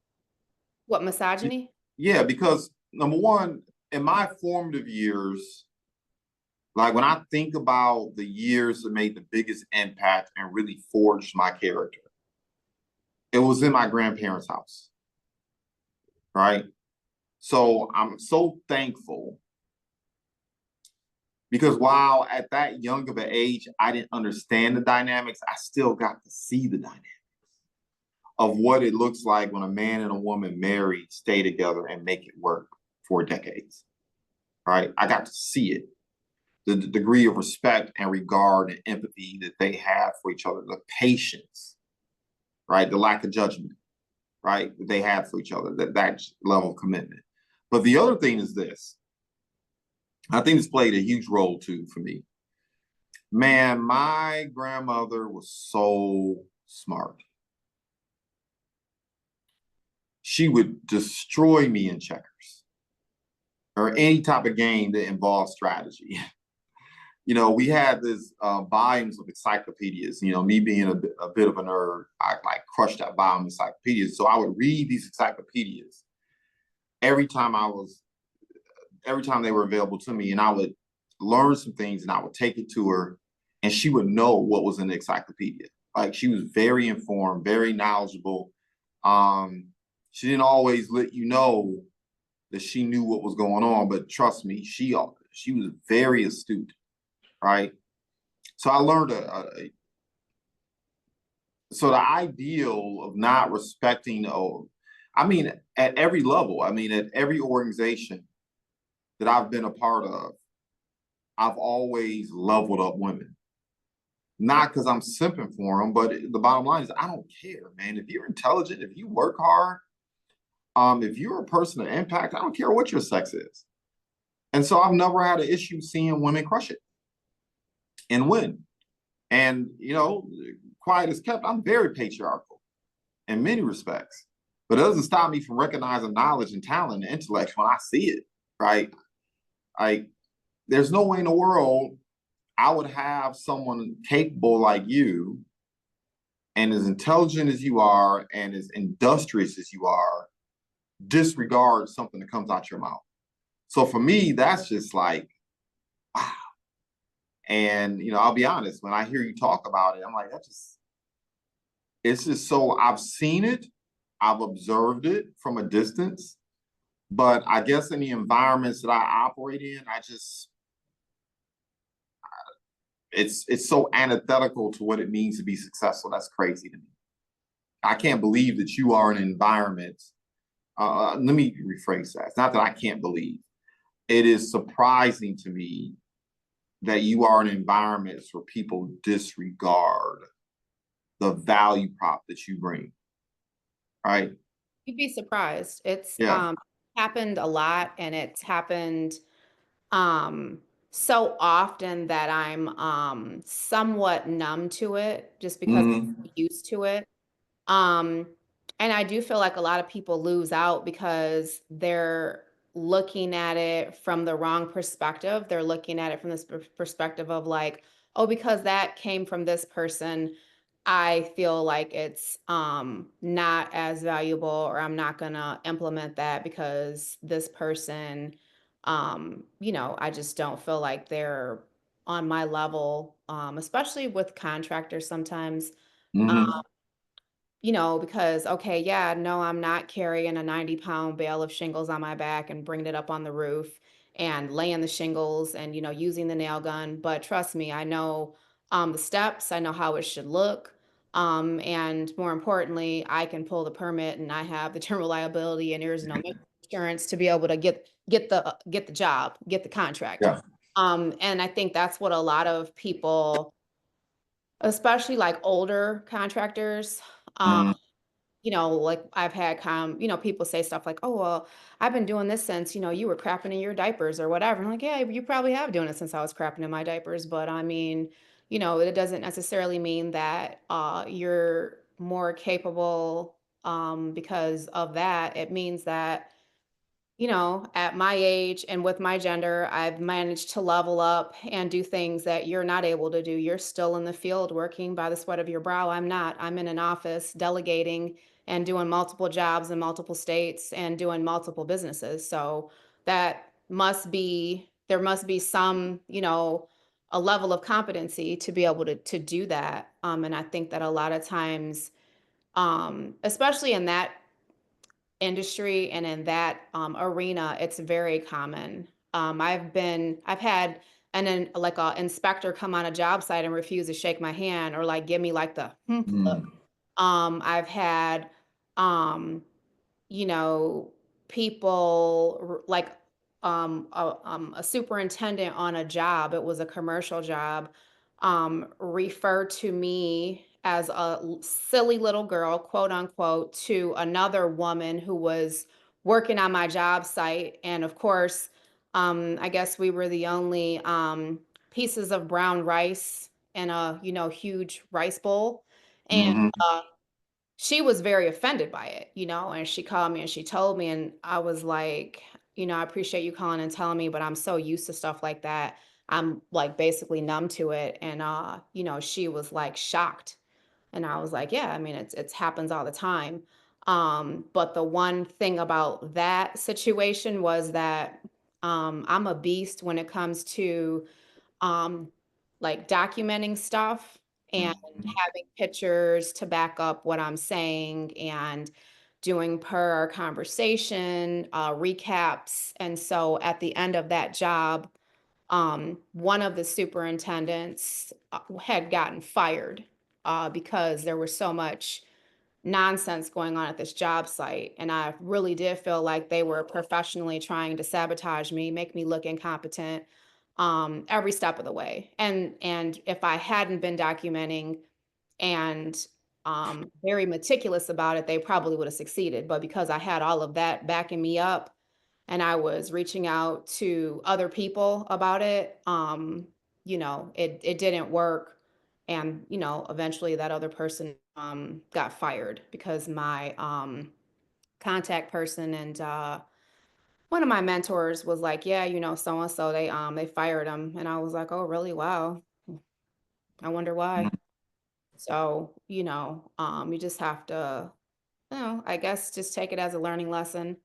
Speaker 1: What, misogyny?
Speaker 2: Yeah, because number one, in my formative years, like when I think about the years that made the biggest impact and really forged my character, it was in my grandparents' house, right? So I'm so thankful because while at that young of an age, I didn't understand the dynamics, I still got to see the dynamics of what it looks like when a man and a woman married, stay together, and make it work for decades, right? I got to see it, the degree of respect and regard and empathy that they have for each other, the patience, right? The lack of judgment, right? That they have for each other, that level of commitment. But the other thing is this. I think this played a huge role too for me. Man, my grandmother was so smart. She would destroy me in checkers or any type of game that involves strategy. We had this volumes of encyclopedias. Me being a bit of a nerd, I like crushed that volume of encyclopedias. So I would read these encyclopedias every time every time they were available to me, and I would learn some things, and I would take it to her, and she would know what was in the encyclopedia. Like she was very informed, very knowledgeable. She didn't always let you know that she knew what was going on, but trust me, she was very astute, right? So I learned so the ideal of not respecting, I mean, at every level, I mean, at every organization that I've been a part of, I've always leveled up women. Not because I'm simping for them, but the bottom line is I don't care, man. If you're intelligent, if you work hard, if you're a person of impact, I don't care what your sex is. And so I've never had an issue seeing women crush it and win. And quiet as kept, I'm very patriarchal in many respects. But it doesn't stop me from recognizing knowledge and talent and intellect when I see it, right? Like, there's no way in the world I would have someone capable like you and as intelligent as you are and as industrious as you are disregard something that comes out your mouth. So for me, that's just like, wow. And I'll be honest, when I hear you talk about it, I'm like, it's just so I've seen it, I've observed it from a distance, but I guess in the environments that I operate in, it's so antithetical to what it means to be successful. That's crazy to me. I can't believe that you are in an environment. Let me rephrase that. It's not that I can't believe. It is surprising to me that you are in environments where people disregard the value prop that you bring, right?
Speaker 1: You'd be surprised. It's
Speaker 2: Yeah.
Speaker 1: happened a lot, and it's happened um so often that I'm somewhat numb to it just because
Speaker 2: Mm-hmm.
Speaker 1: I'm used to it. Um, and I do feel like a lot of people lose out because they're looking at it from the wrong perspective. They're looking at it from this perspective of like, oh, because that came from this person, I feel like it's not as valuable, or I'm not gonna implement that because this person, I just don't feel like they're on my level, especially with contractors sometimes.
Speaker 2: Mm-hmm.
Speaker 1: Because, okay, yeah, no, I'm not carrying a 90-pound bale of shingles on my back and bringing it up on the roof and laying the shingles and, using the nail gun. But trust me, I know the steps, I know how it should look. And more importantly, I can pull the permit and I have the general liability and there's no insurance to be able to get the job, get the contract.
Speaker 2: Yeah.
Speaker 1: And I think that's what a lot of people, especially like older contractors, um,
Speaker 2: Mm-hmm.
Speaker 1: like I've had people say stuff like, "Oh, well, I've been doing this since, you were crapping in your diapers or whatever." I'm like, "Yeah, you probably have doing it since I was crapping in my diapers." But I mean, it doesn't necessarily mean that you're more capable because of that. It means that at my age and with my gender, I've managed to level up and do things that you're not able to do. You're still in the field working by the sweat of your brow. I'm not. I'm in an office delegating and doing multiple jobs in multiple states and doing multiple businesses. So there must be some, a level of competency to be able to do that. And I think that a lot of times, especially in that industry and in that arena, it's very common. I've had like a inspector come on a job site and refuse to shake my hand or like give me like the look.
Speaker 2: Mm-hmm.
Speaker 1: I've had um, you know, people like a superintendent on a job, it was a commercial job, refer to me as a silly little girl, quote unquote, to another woman who was working on my job site. And of course, I guess we were the only pieces of brown rice in a, huge rice bowl. And
Speaker 2: Mm-hmm.
Speaker 1: she was very offended by it, and she called me and she told me, and I was like, I appreciate you calling and telling me, but I'm so used to stuff like that. I'm like basically numb to it. And she was like shocked. And I was like, yeah, I mean, it's happens all the time. But the one thing about that situation was that I'm a beast when it comes to um, like documenting stuff and having pictures to back up what I'm saying and doing per our conversation, recaps. And so at the end of that job, one of the superintendents had gotten fired because there was so much nonsense going on at this job site. And I really did feel like they were professionally trying to sabotage me, make me look incompetent. every step of the way. And if I hadn't been documenting and very meticulous about it, they probably would have succeeded. But because I had all of that backing me up and I was reaching out to other people about it, it didn't work. And, eventually that other person got fired because my contact person and one of my mentors was like, yeah, so and so they fired him. And I was like, oh, really? Wow. I wonder why.
Speaker 2: Mhm.
Speaker 1: So, you just have to, I guess just take it as a learning lesson.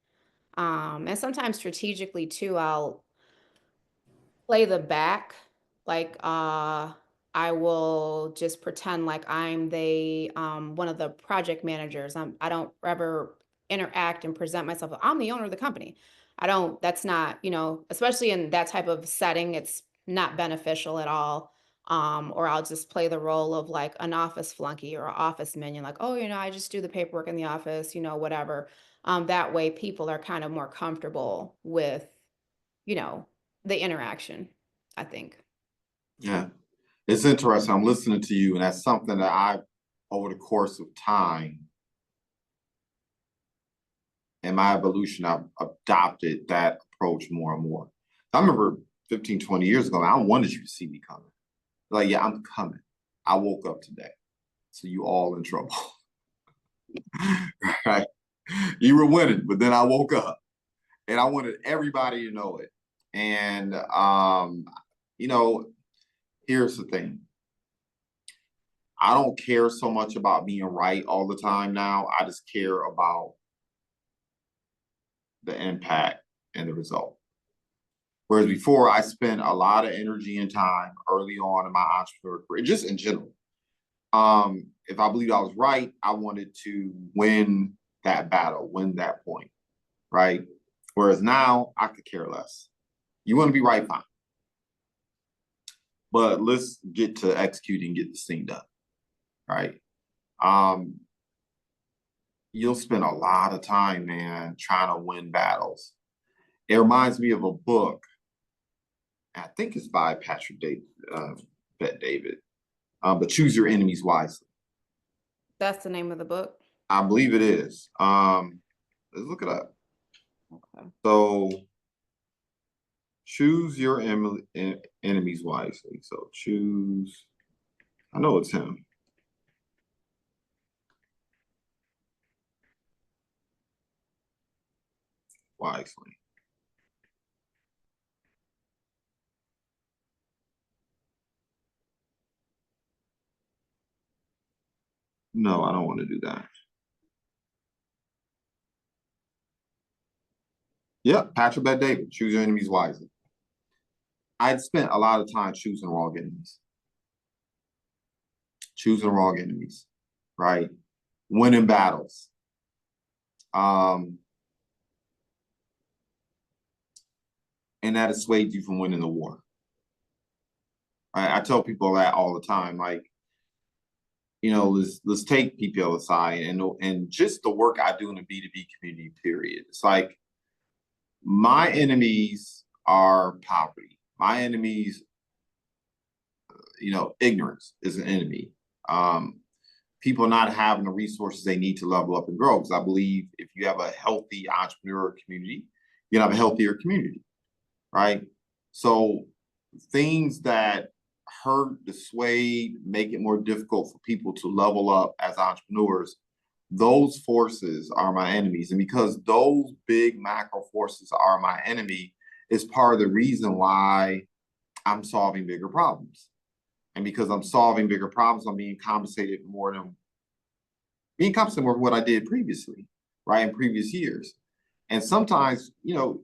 Speaker 1: And sometimes strategically too, I'll play the back. Like, I will just pretend like I'm the one of the project managers. I don't ever interact and present myself. I'm the owner of the company. I don't, that's not, especially in that type of setting, it's not beneficial at all. Or I'll just play the role of like an office flunky or an office minion, like, oh, I just do the paperwork in the office, whatever. That way people are kind of more comfortable with, you know, the interaction, I think.
Speaker 2: Yeah, it's interesting. I'm listening to you, and that's something that over the course of time, in my evolution, I've adopted that approach more and more. I remember 15, 20 years ago, I wanted you to see me coming. Like, yeah, I'm coming. I woke up today. So you all in trouble. Right? You were winning, but then I woke up and I wanted everybody to know it. And you know, here's the thing. I don't care so much about being right all the time now. I just care about the impact and the result. Whereas before, I spent a lot of energy and time early on in my entrepreneur career, just in general. If I believed I was right, I wanted to win that battle, win that point, right? Whereas now, I could care less. You want to be right, fine, but let's get to executing, get this thing done, right? Um, you'll spend a lot of time, man, trying to win battles. It reminds me of a book. I think it's by Patrick David, Bet David, but choose your enemies wisely.
Speaker 1: That's the name of the book?
Speaker 2: I believe it is. Let's look it up.
Speaker 1: Okay.
Speaker 2: So choose your enemies wisely. So choose. I know it's him. Wisely. No, I don't want to do that. Yep, Patrick Bet David. Choose your enemies wisely. I'd spent a lot of time choosing wrong enemies. Choosing wrong enemies, right? Winning battles. Um, and that dissuades you from winning the war. I tell people that all the time. Like, let's take people aside and just the work I do in the B2B community, period. It's like my enemies are poverty. My enemies, ignorance is an enemy. People not having the resources they need to level up and grow. Because I believe if you have a healthy entrepreneur community, you have a healthier community, right? So things that hurt, dissuade, make it more difficult for people to level up as entrepreneurs, those forces are my enemies. And because those big macro forces are my enemy, is part of the reason why I'm solving bigger problems. And because I'm solving bigger problems, I'm being compensated more for what I did previously, right? In previous years. And sometimes, you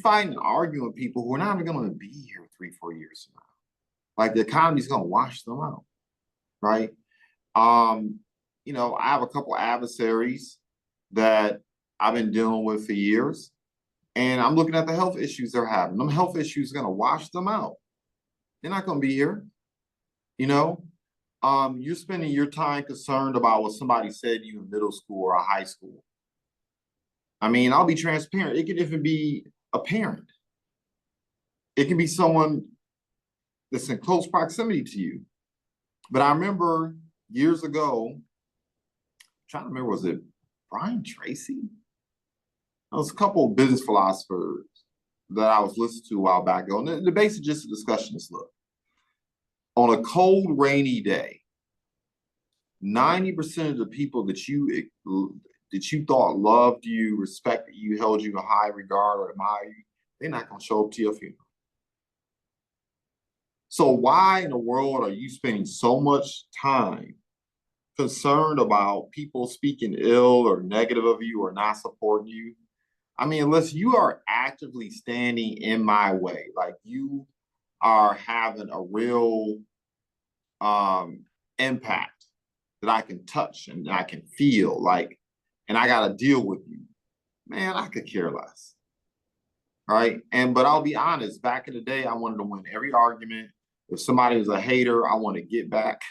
Speaker 2: find and argue with people who are not even going to be here 3, 4 years from now. Like the economy's going to wash them out, right? I have a couple of adversaries that I've been dealing with for years, and I'm looking at the health issues they're having. Them health issues are going to wash them out. They're not going to be here, you know. You're spending your time concerned about what somebody said to you in middle school or high school. I mean, I'll be transparent. It could even be a parent. It can be someone that's in close proximity to you. But I remember years ago, I'm trying to remember, was it Brian Tracy? There was a couple of business philosophers that I was listening to a while back ago. And the basic just a discussion is look, on a cold, rainy day, 90% of the people that you thought loved you, respected you, held you in high regard, or admire you, they're not going to show up to your funeral. So why in the world are you spending so much time concerned about people speaking ill or negative of you or not supporting you? I mean, unless you are actively standing in my way, like you are having a real impact that I can touch and I can feel like, and I got to deal with you, man, I could care less. Right. And, but I'll be honest, back in the day, I wanted to win every argument. If somebody was a hater, I want to get back.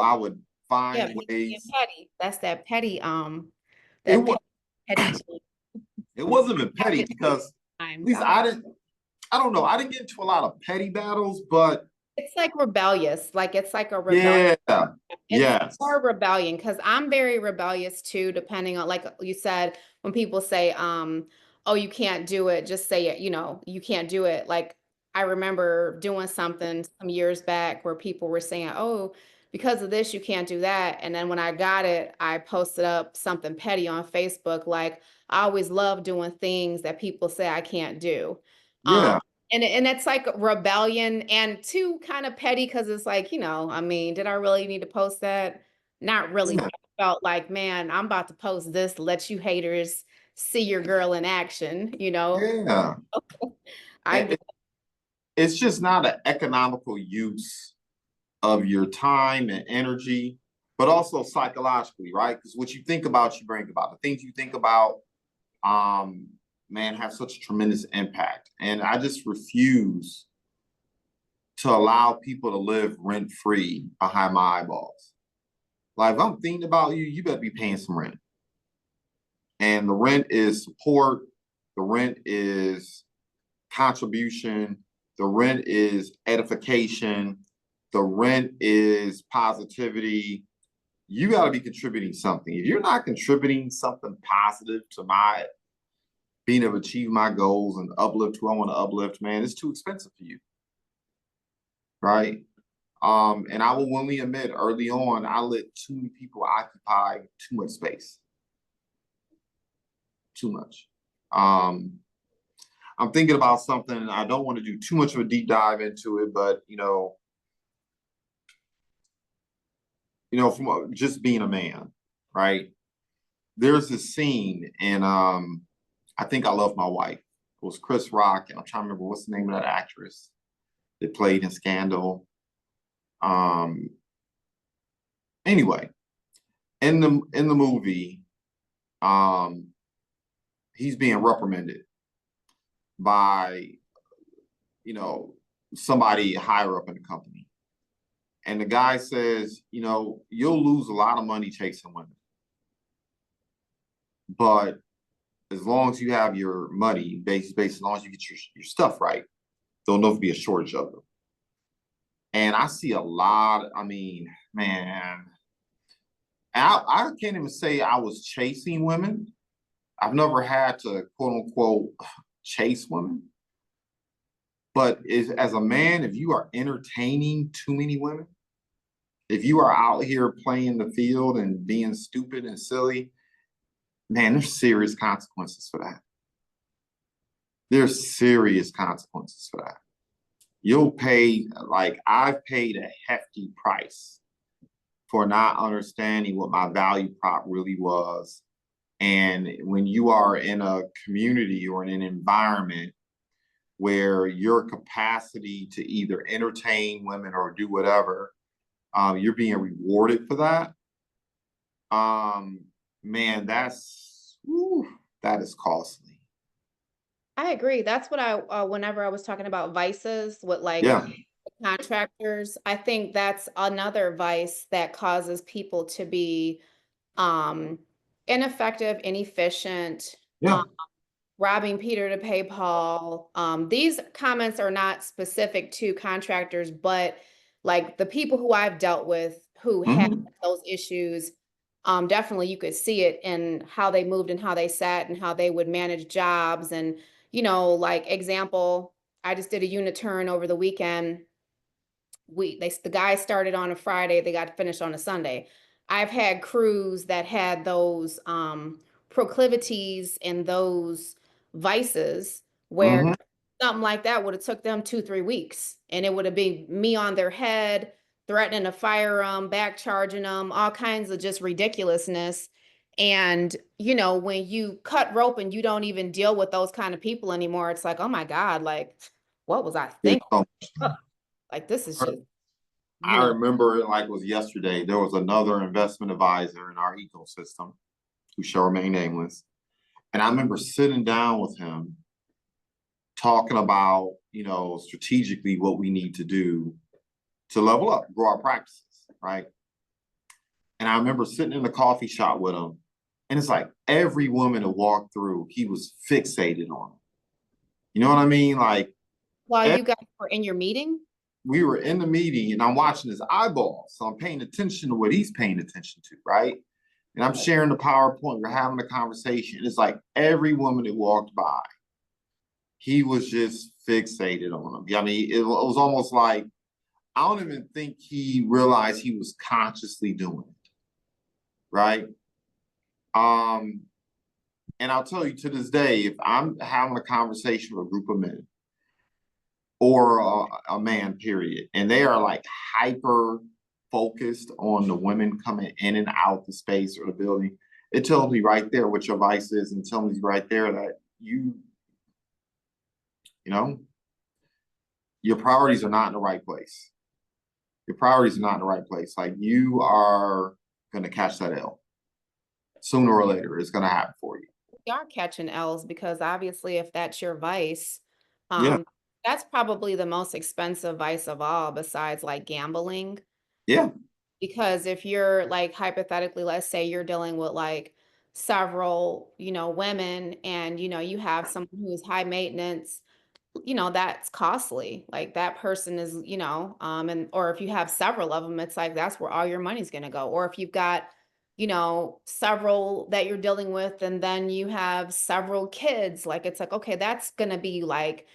Speaker 2: I would
Speaker 1: Yeah,
Speaker 2: find
Speaker 1: being
Speaker 2: ways.
Speaker 1: petty. That's
Speaker 2: It
Speaker 1: that
Speaker 2: was,
Speaker 1: petty
Speaker 2: it wasn't even petty
Speaker 1: happens
Speaker 2: because at
Speaker 1: sometimes.
Speaker 2: least I don't know, I didn't get into a lot of petty battles, but
Speaker 1: It's like rebellious. Like it's like a rebellion.
Speaker 2: yeah,
Speaker 1: It's
Speaker 2: yes,
Speaker 1: more rebellion because I'm very rebellious too, depending on like you said, when people say, oh, you can't do it, just say it, you can't do it. Like I remember doing something some years back where people were saying, oh, because of this, you can't do that. And then when I got it, I posted up something petty on Facebook, like I always love doing things that people say I can't do. Um,
Speaker 2: yeah,
Speaker 1: and it's like rebellion and too kind of petty because it's like, I mean, did I really need to post that? Not really.
Speaker 2: yeah,
Speaker 1: But I felt like, man, I'm about to post this to let you haters see your girl in action.
Speaker 2: yeah.
Speaker 1: I
Speaker 2: And
Speaker 1: get
Speaker 2: it's just not an economical use of your time and energy, but also psychologically, right? Because what you think about, you bring about. The things you think about, um, man, have such a tremendous impact. And I just refuse to allow people to live rent free behind my eyeballs. Like if I'm thinking about you, you better be paying some rent. And the rent is support, the rent is contribution, the rent is edification, the rent is positivity. You got to be contributing something. If you're not contributing something positive to my being able to achieve my goals and uplift who I want to uplift, man, it's too expensive for you. Right. And I will willingly admit early on, I let too many people occupy too much space, too much. Um, I'm thinking about something, and I don't want to do too much of a deep dive into it, but from just being a man, right? There's this scene, and I think I love my wife. It was Chris Rock, and I'm trying to remember what's the name of that actress that played in Scandal. Um, anyway, in the movie, um, he's being reprimanded by you know somebody higher up in the company, and the guy says, you'll lose a lot of money chasing women, but as long as you have your money, basically, as long as you get your stuff right, there'll never be a shortage of them. And I see a lot. I mean, man, I can't even say I was chasing women. I've never had to quote unquote chase women. But as a man, if you are entertaining too many women, if you are out here playing the field and being stupid and silly, man, there's serious consequences for that. There's serious consequences for that. You'll pay, like, I've paid a hefty price for not understanding what my value prop really was. And when you are in a community or in an environment where your capacity to either entertain women or do whatever, you're being rewarded for that. Um, Man, that is costly.
Speaker 1: I agree. That's what whenever I was talking about vices with like
Speaker 2: Yeah,
Speaker 1: contractors, I think that's another vice that causes people to be um ineffective, inefficient,
Speaker 2: yeah,
Speaker 1: robbing Peter to pay Paul. These comments are not specific to contractors, but like the people who I've dealt with who had
Speaker 2: Mhm.
Speaker 1: those issues, definitely you could see it in how they moved and how they sat and how they would manage jobs. And, like example, I just did a unit turn over the weekend. The guys started on a Friday, they got finished on a Sunday. I've had crews that had those proclivities and those vices where
Speaker 2: Mhm.
Speaker 1: something like that would have took them 2, 3 weeks, and it would have been me on their head, threatening to fire them, back charging them, all kinds of just ridiculousness. And when you cut rope and you don't even deal with those kind of people anymore, it's like, oh my God, like what was I
Speaker 2: It's
Speaker 1: thinking?
Speaker 2: so
Speaker 1: Like this is
Speaker 2: much.
Speaker 1: just, you
Speaker 2: I
Speaker 1: know,
Speaker 2: remember it like it was yesterday. There was another investment advisor in our ecosystem who shall remain nameless. And I remember sitting down with him talking about, strategically what we need to do to level up, grow our practices, right? And I remember sitting in the coffee shop with him, and it's like every woman that walked through, he was fixated on them. You know what I mean? Like
Speaker 1: while
Speaker 2: ev-
Speaker 1: you guys were in your meeting.
Speaker 2: we were in the meeting and I'm watching his eyeballs. So I'm paying attention to what he's paying attention to, right? And I'm sharing the PowerPoint. We're having a conversation. It's like every woman that walked by, he was just fixated on them. I mean, it was almost like I don't even think he realized he was consciously doing it, right? Um, and I'll tell you to this day, if I'm having a conversation with a group of men or a man, period, and they are like hyper focused on the women coming in and out the space or the building, it tells me right there what your vice is, and tells me right there that you know, your priorities are not in the right place. Your priorities are not in the right place. Like you are going to catch that L sooner or later. It's going to happen for you.
Speaker 1: You are catching L's because obviously if that's your vice,
Speaker 2: Yeah.
Speaker 1: um, that's probably the most expensive vice of all besides like gambling.
Speaker 2: Yeah.
Speaker 1: Because if you're like hypothetically, let's say you're dealing with like several, women and you have someone who's high maintenance, that's costly. Like that person is, and or if you have several of them, it's like that's where all your money's going to go. Or if you've got, several that you're dealing with, and then you have several kids, like it's like, okay, that's going to be like,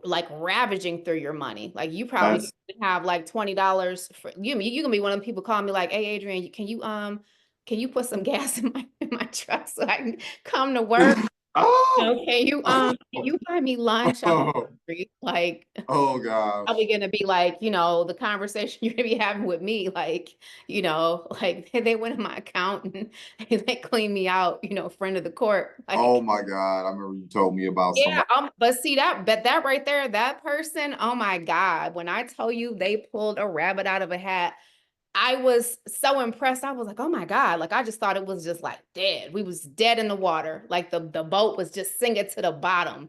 Speaker 1: like ravaging through your money. Like you probably
Speaker 2: That's,
Speaker 1: don't have like $20 for you. You can be one of the people calling me like, hey, Adrian, can you put some gas in my truck so I can come to work?
Speaker 2: oh,
Speaker 1: Can you buy me lunch? I'm
Speaker 2: oh,
Speaker 1: hungry. Like,
Speaker 2: oh
Speaker 1: probably
Speaker 2: gosh.
Speaker 1: gonna be like, the conversation you're gonna be having with me, like, like they went in my account and they cleaned me out, friend of the court.
Speaker 2: Oh
Speaker 1: Like,
Speaker 2: my God. I remember you told me about
Speaker 1: yeah,
Speaker 2: somebody.
Speaker 1: but see that right there, that person, oh my God, when I tell you they pulled a rabbit out of a hat, I was so impressed. I was like, oh my God. Like I just thought it was just like dead. We was dead in the water. Like the boat was just sinking to the bottom.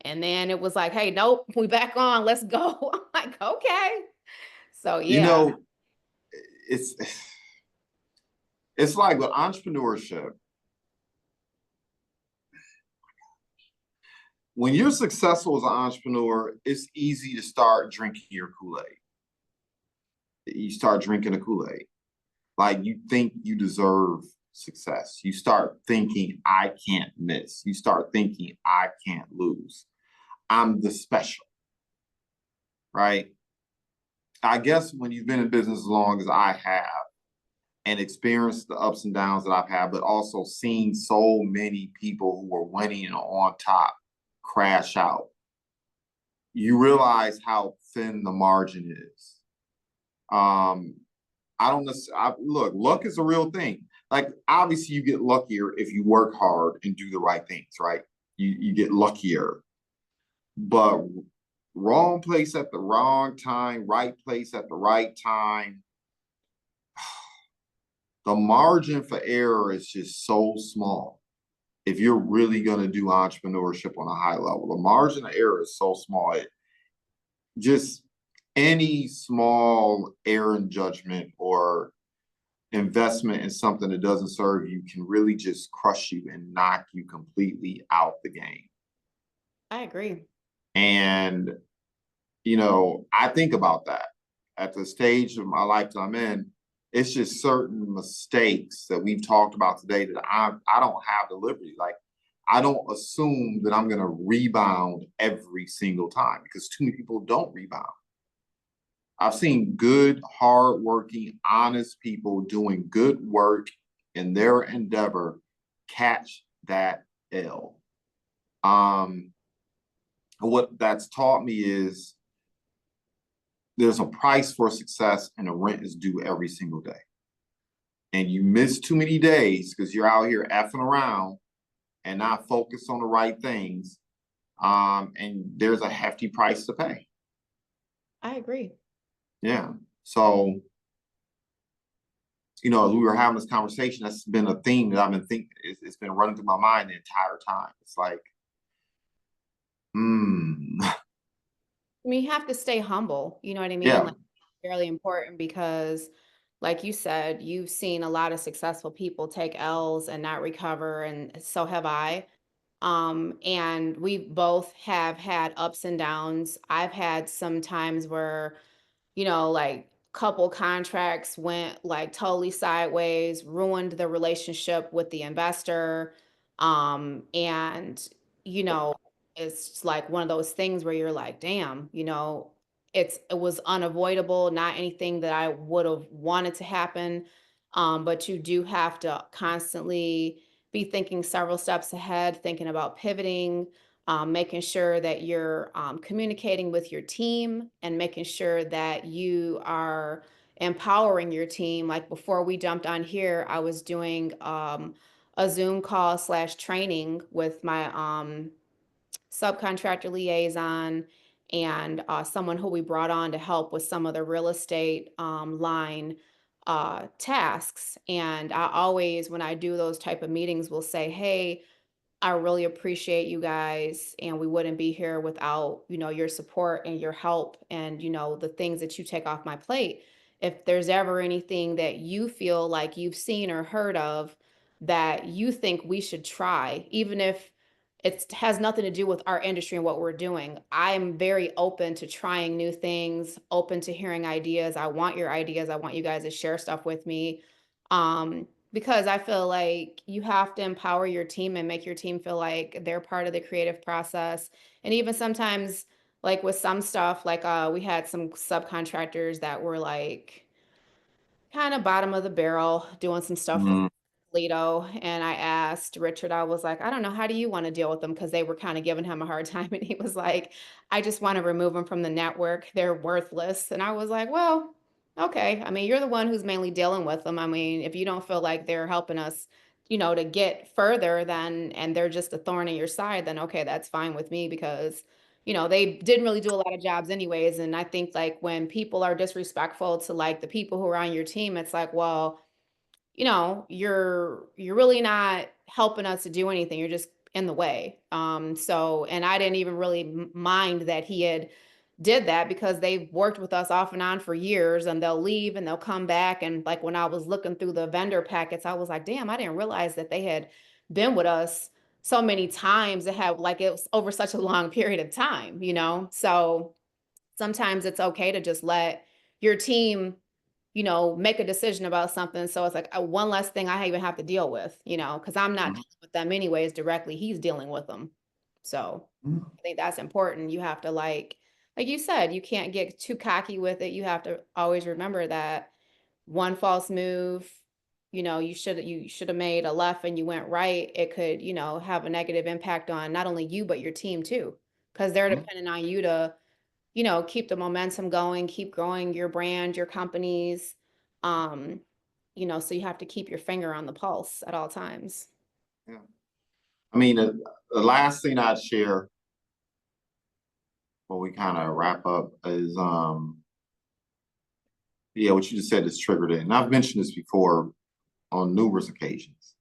Speaker 1: And then it was like, hey, nope, we back on. Let's go. I'm like, okay. So
Speaker 2: You
Speaker 1: yeah.
Speaker 2: know, it's it's like with entrepreneurship, when you're successful as an entrepreneur, it's easy to start drinking your Kool-Aid. You start drinking the Kool-Aid. Like you think you deserve success. You start thinking, I can't miss. You start thinking, I can't lose. I'm the special, right? I guess when you've been in business as long as I have and experienced the ups and downs that I've had, but also seen so many people who were winning and on top crash out, you realize how thin the margin is. Um, I don't necessarily look, luck is a real thing. Like obviously you get luckier if you work hard and do the right things, right? You get luckier. But wrong place at the wrong time, right place at the right time. The margin for error is just so small. If you're really going to do entrepreneurship on a high level, the margin of error is so small. It just any small error in judgment or investment in something that doesn't serve you can really just crush you and knock you completely out the game.
Speaker 1: I agree.
Speaker 2: And, I think about that at the stage of my life that I'm in. It's just certain mistakes that we've talked about today that I don't have the liberty. Like, I don't assume that I'm going to rebound every single time because too many people don't rebound. I've seen good, hardworking, honest people doing good work in their endeavor catch that L. Um, what that's taught me is there's a price for success and the rent is due every single day. And you miss too many days because you're out here effing around and not focused on the right things. And there's a hefty price to pay.
Speaker 1: I agree.
Speaker 2: Yeah. So, as we were having this conversation, that's been a theme that I've been thinking. It's been running through my mind the entire time. It's like,
Speaker 1: I mean, you have to stay humble, you know what I mean?
Speaker 2: yeah.
Speaker 1: Like, fairly important because, like you said, you've seen a lot of successful people take L's and not recover, and so have I. And we both have had ups and downs. I've had some times where, like couple contracts went like totally sideways, ruined the relationship with the investor. And, you know, it's like one of those things where you're like, damn, it was unavoidable, not anything that I would have wanted to happen. But you do have to constantly be thinking several steps ahead, thinking about pivoting, making sure that you're communicating with your team and making sure that you are empowering your team. Like before we jumped on here, I was doing a Zoom call slash training with my subcontractor liaison and someone who we brought on to help with some of the real estate line tasks. And I always, when I do those type of meetings, will say, hey, I really appreciate you guys, and we wouldn't be here without, your support and your help and, the things that you take off my plate. If there's ever anything that you feel like you've seen or heard of that you think we should try, even if it has nothing to do with our industry and what we're doing, I'm very open to trying new things, open to hearing ideas. I want your ideas. I want you guys to share stuff with me. Because I feel like you have to empower your team and make your team feel like they're part of the creative process. And even sometimes, like with some stuff, like we had some subcontractors that were like kind of bottom of the barrel doing some stuff for
Speaker 2: Mm-hmm.
Speaker 1: Lido. And I asked Richard, I was like, I don't know, how do you want to deal with them? Because they were kind of giving him a hard time. And he was like, I just want to remove them from the network. They're worthless. And I was like, well, okay. I mean, you're the one who's mainly dealing with them. I mean, if you don't feel like they're helping us, to get further, then, and they're just a thorn in your side, then okay, that's fine with me because they didn't really do a lot of jobs anyways. And I think like when people are disrespectful to like the people who are on your team, it's like, well, you're really not helping us to do anything. You're just in the way. So, and I didn't even really mind that he had did that because they've worked with us off and on for years and they'll leave and they'll come back. And like when I was looking through the vendor packets, I was like, damn, I didn't realize that they had been with us so many times. It had like it was over such a long period of time. So sometimes it's okay to just let your team make a decision about something. So it's like one less thing I even have to deal with, because I'm not dealing with them anyways directly. He's dealing with them. So I think that's important. You have to like you said, you can't get too cocky with it. You have to always remember that one false move, you should have made a left and you went right. It could, have a negative impact on not only you, but your team too. Because they're depending on you to keep the momentum going, keep growing your brand, your companies. Um, so you have to keep your finger on the pulse at all times.
Speaker 2: Yeah. I mean, the last thing I'd share before we kind of wrap up is, yeah, what you just said is triggered it. And I've mentioned this before on numerous occasions,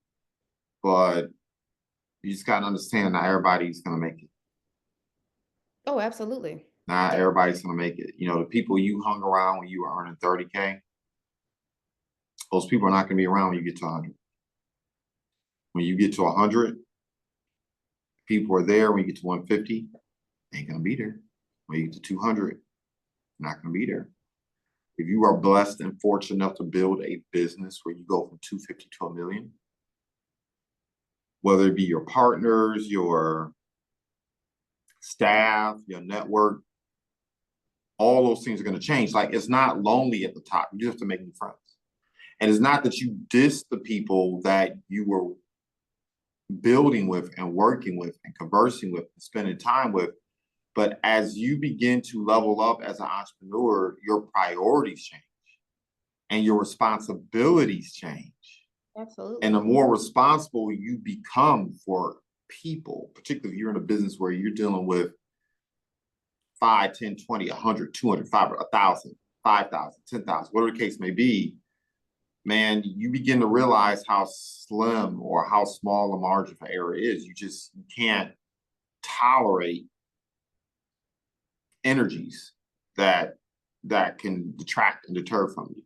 Speaker 2: but you just got to understand not everybody's going to make it.
Speaker 1: Oh, absolutely.
Speaker 2: Not everybody's going to make it. The people you hung around when you were earning 30K, Those people are not going to be around when you get to 100. When you get to 100, people are there. When you get to 150, they ain't going to be there. When you get to 200, not going to be there. If you are blessed and fortunate enough to build a business where you go from 250 to a million, whether it be your partners, your staff, your network, all those things are going to change. Like, it's not lonely at the top. You just have to make new friends. And it's not that you diss the people that you were building with and working with and conversing with and spending time with. But as you begin to level up as an entrepreneur, your priorities change and your responsibilities change. And the
Speaker 1: Absolutely.
Speaker 2: more responsible you become for people, particularly if you're in a business where you're dealing with 5, 10, 20, 100, 200, 500, 1,000, 5,000, 10,000, whatever the case may be, man, you begin to realize how slim or how small a margin for error is. You can't tolerate energies that can detract and deter from you.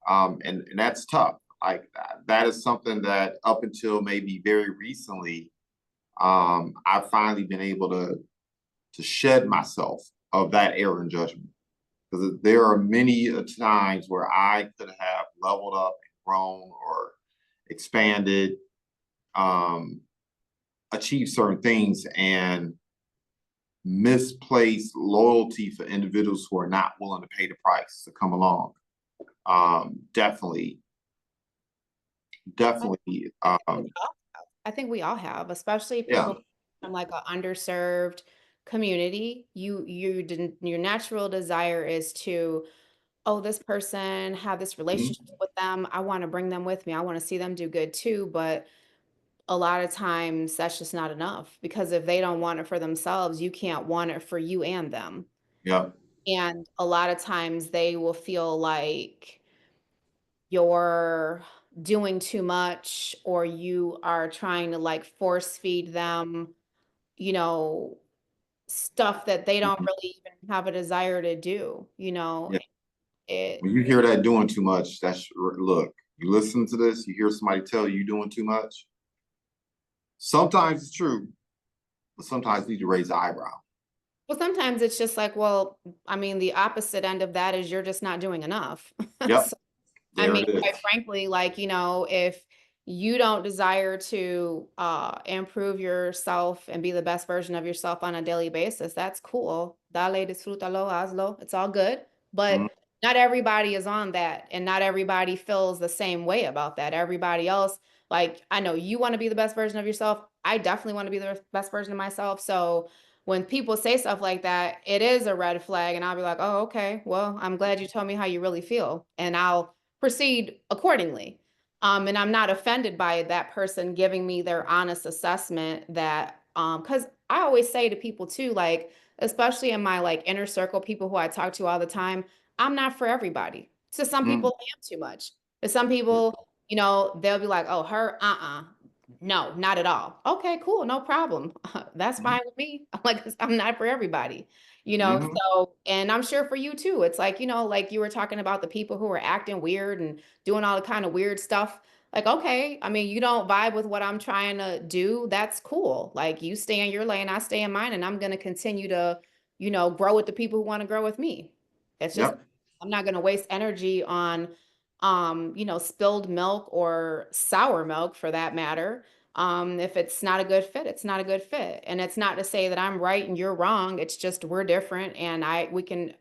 Speaker 2: And that's tough. Like that is something that up until maybe very recently, I've finally been able to shed myself of that error in judgment. Because there are many times where I could have leveled up and grown or expanded, um, achieved certain things, and misplaced loyalty for individuals who are not willing to pay the price to come along. Definitely,
Speaker 1: I
Speaker 2: definitely,
Speaker 1: think we all have. I think we all have, especially
Speaker 2: yeah.
Speaker 1: people from like an underserved community. You didn't your natural desire is to, oh, this person have this
Speaker 2: Mhm.
Speaker 1: relationship with them. I want to bring them with me. I want to see them do good too. But a lot of times that's just not enough because if they don't want it for themselves, you can't want it for you and them.
Speaker 2: Yeah.
Speaker 1: And a lot of times they will feel like you're doing too much or you are trying to like force feed them, you know, stuff that they don't
Speaker 2: Mhm.
Speaker 1: really even have a desire to do,
Speaker 2: Yeah.
Speaker 1: it
Speaker 2: When you hear that doing too much, look, you listen to this, you hear somebody tell you doing too much. Sometimes it's true, but sometimes you need to raise the eyebrow.
Speaker 1: well, sometimes it's just like, well, I mean, the opposite end of that is you're just not doing enough.
Speaker 2: Yep,
Speaker 1: So I
Speaker 2: there
Speaker 1: mean,
Speaker 2: it
Speaker 1: quite
Speaker 2: is.
Speaker 1: frankly, like, if you don't desire to improve yourself and be the best version of yourself on a daily basis, that's cool. Dale, disfrútalo, hazlo. It's all good.
Speaker 2: Mhm.
Speaker 1: But not everybody is on that, and not everybody feels the same way about that. Everybody else, like, I know you want to be the best version of yourself. I definitely want to be the best version of myself. So when people say stuff like that, it is a red flag, and I'll be like, oh, okay, well, I'm glad you told me how you really feel, and I'll proceed accordingly. And I'm not offended by that person giving me their honest assessment that, because I always say to people too, like, especially in my like inner circle, people who I talk to all the time, I'm not for everybody. To some
Speaker 2: Mhm.
Speaker 1: people, I am too much. To some people, they'll be like, oh, her, no, not at all. Okay, cool, no problem. That's
Speaker 2: Mhm.
Speaker 1: fine with me. Like, I'm not for everybody,
Speaker 2: Mhm.
Speaker 1: so, and I'm sure for you too. It's like, like you were talking about the people who are acting weird and doing all the kind of weird stuff. Like, okay, I mean, you don't vibe with what I'm trying to do. That's cool. Like, you stay in your lane, I stay in mine, and I'm going to continue to, grow with the people who want to grow with me. It's just,
Speaker 2: Yep.
Speaker 1: I'm not going to waste energy on, spilled milk or sour milk for that matter. If it's not a good fit, it's not a good fit. And it's not to say that I'm right and you're wrong. It's just we're different and we can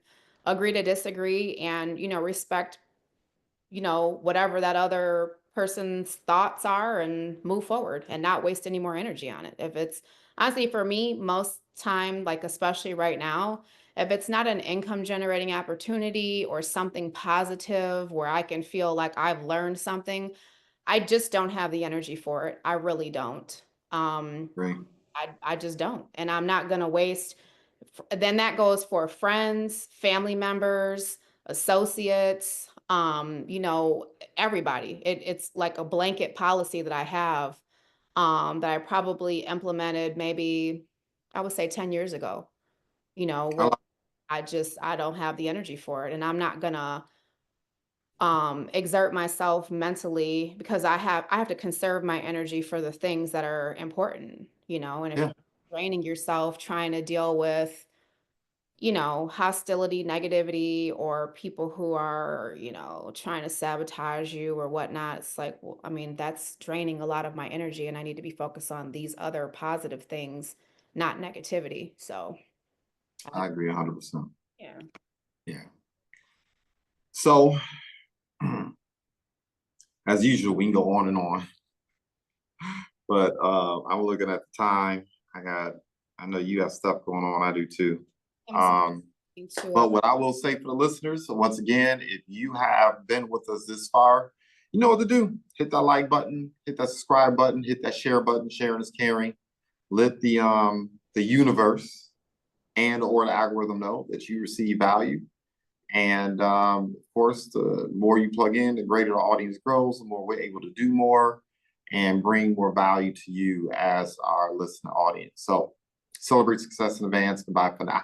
Speaker 1: agree to disagree and, respect, whatever that other person's thoughts are and move forward and not waste any more energy on it. If it's honestly for me, most time, like especially right now, if it's not an income generating opportunity or something positive where I can feel like I've learned something, I just don't have the energy for it. I really don't. Um,
Speaker 2: Great.
Speaker 1: I just don't. And I'm not going to waste. Then that goes for friends, family members, associates, everybody. It's like a blanket policy that I have that I probably implemented maybe, I would say 10 years ago,
Speaker 2: I
Speaker 1: where
Speaker 2: like
Speaker 1: I don't have the energy for it. And I'm not going to exert myself mentally because I have to conserve my energy for the things that are important, and if
Speaker 2: Yeah,
Speaker 1: you're draining yourself trying to deal with, hostility, negativity, or people who are, trying to sabotage you or whatnot, it's like, well, I mean, that's draining a lot of my energy and I need to be focused on these other positive things, not negativity. So I
Speaker 2: I agree 100%.
Speaker 1: yeah.
Speaker 2: Yeah. So, as usual, we can go on and on, but I'm looking at the time. I got, I know you have stuff going on. I do too.
Speaker 1: I'm
Speaker 2: Um,
Speaker 1: speaking to
Speaker 2: but what I will say for the listeners, so once again, if you have been with us this far, you know what to do. Hit that like button, hit that subscribe button, hit that share button. Sharing is caring. Let the universe and or the algorithm know that you receive value. And of course, the more you plug in, the greater the audience grows, the more we're able to do more and bring more value to you as our listener audience. So celebrate success in advance. Goodbye for now.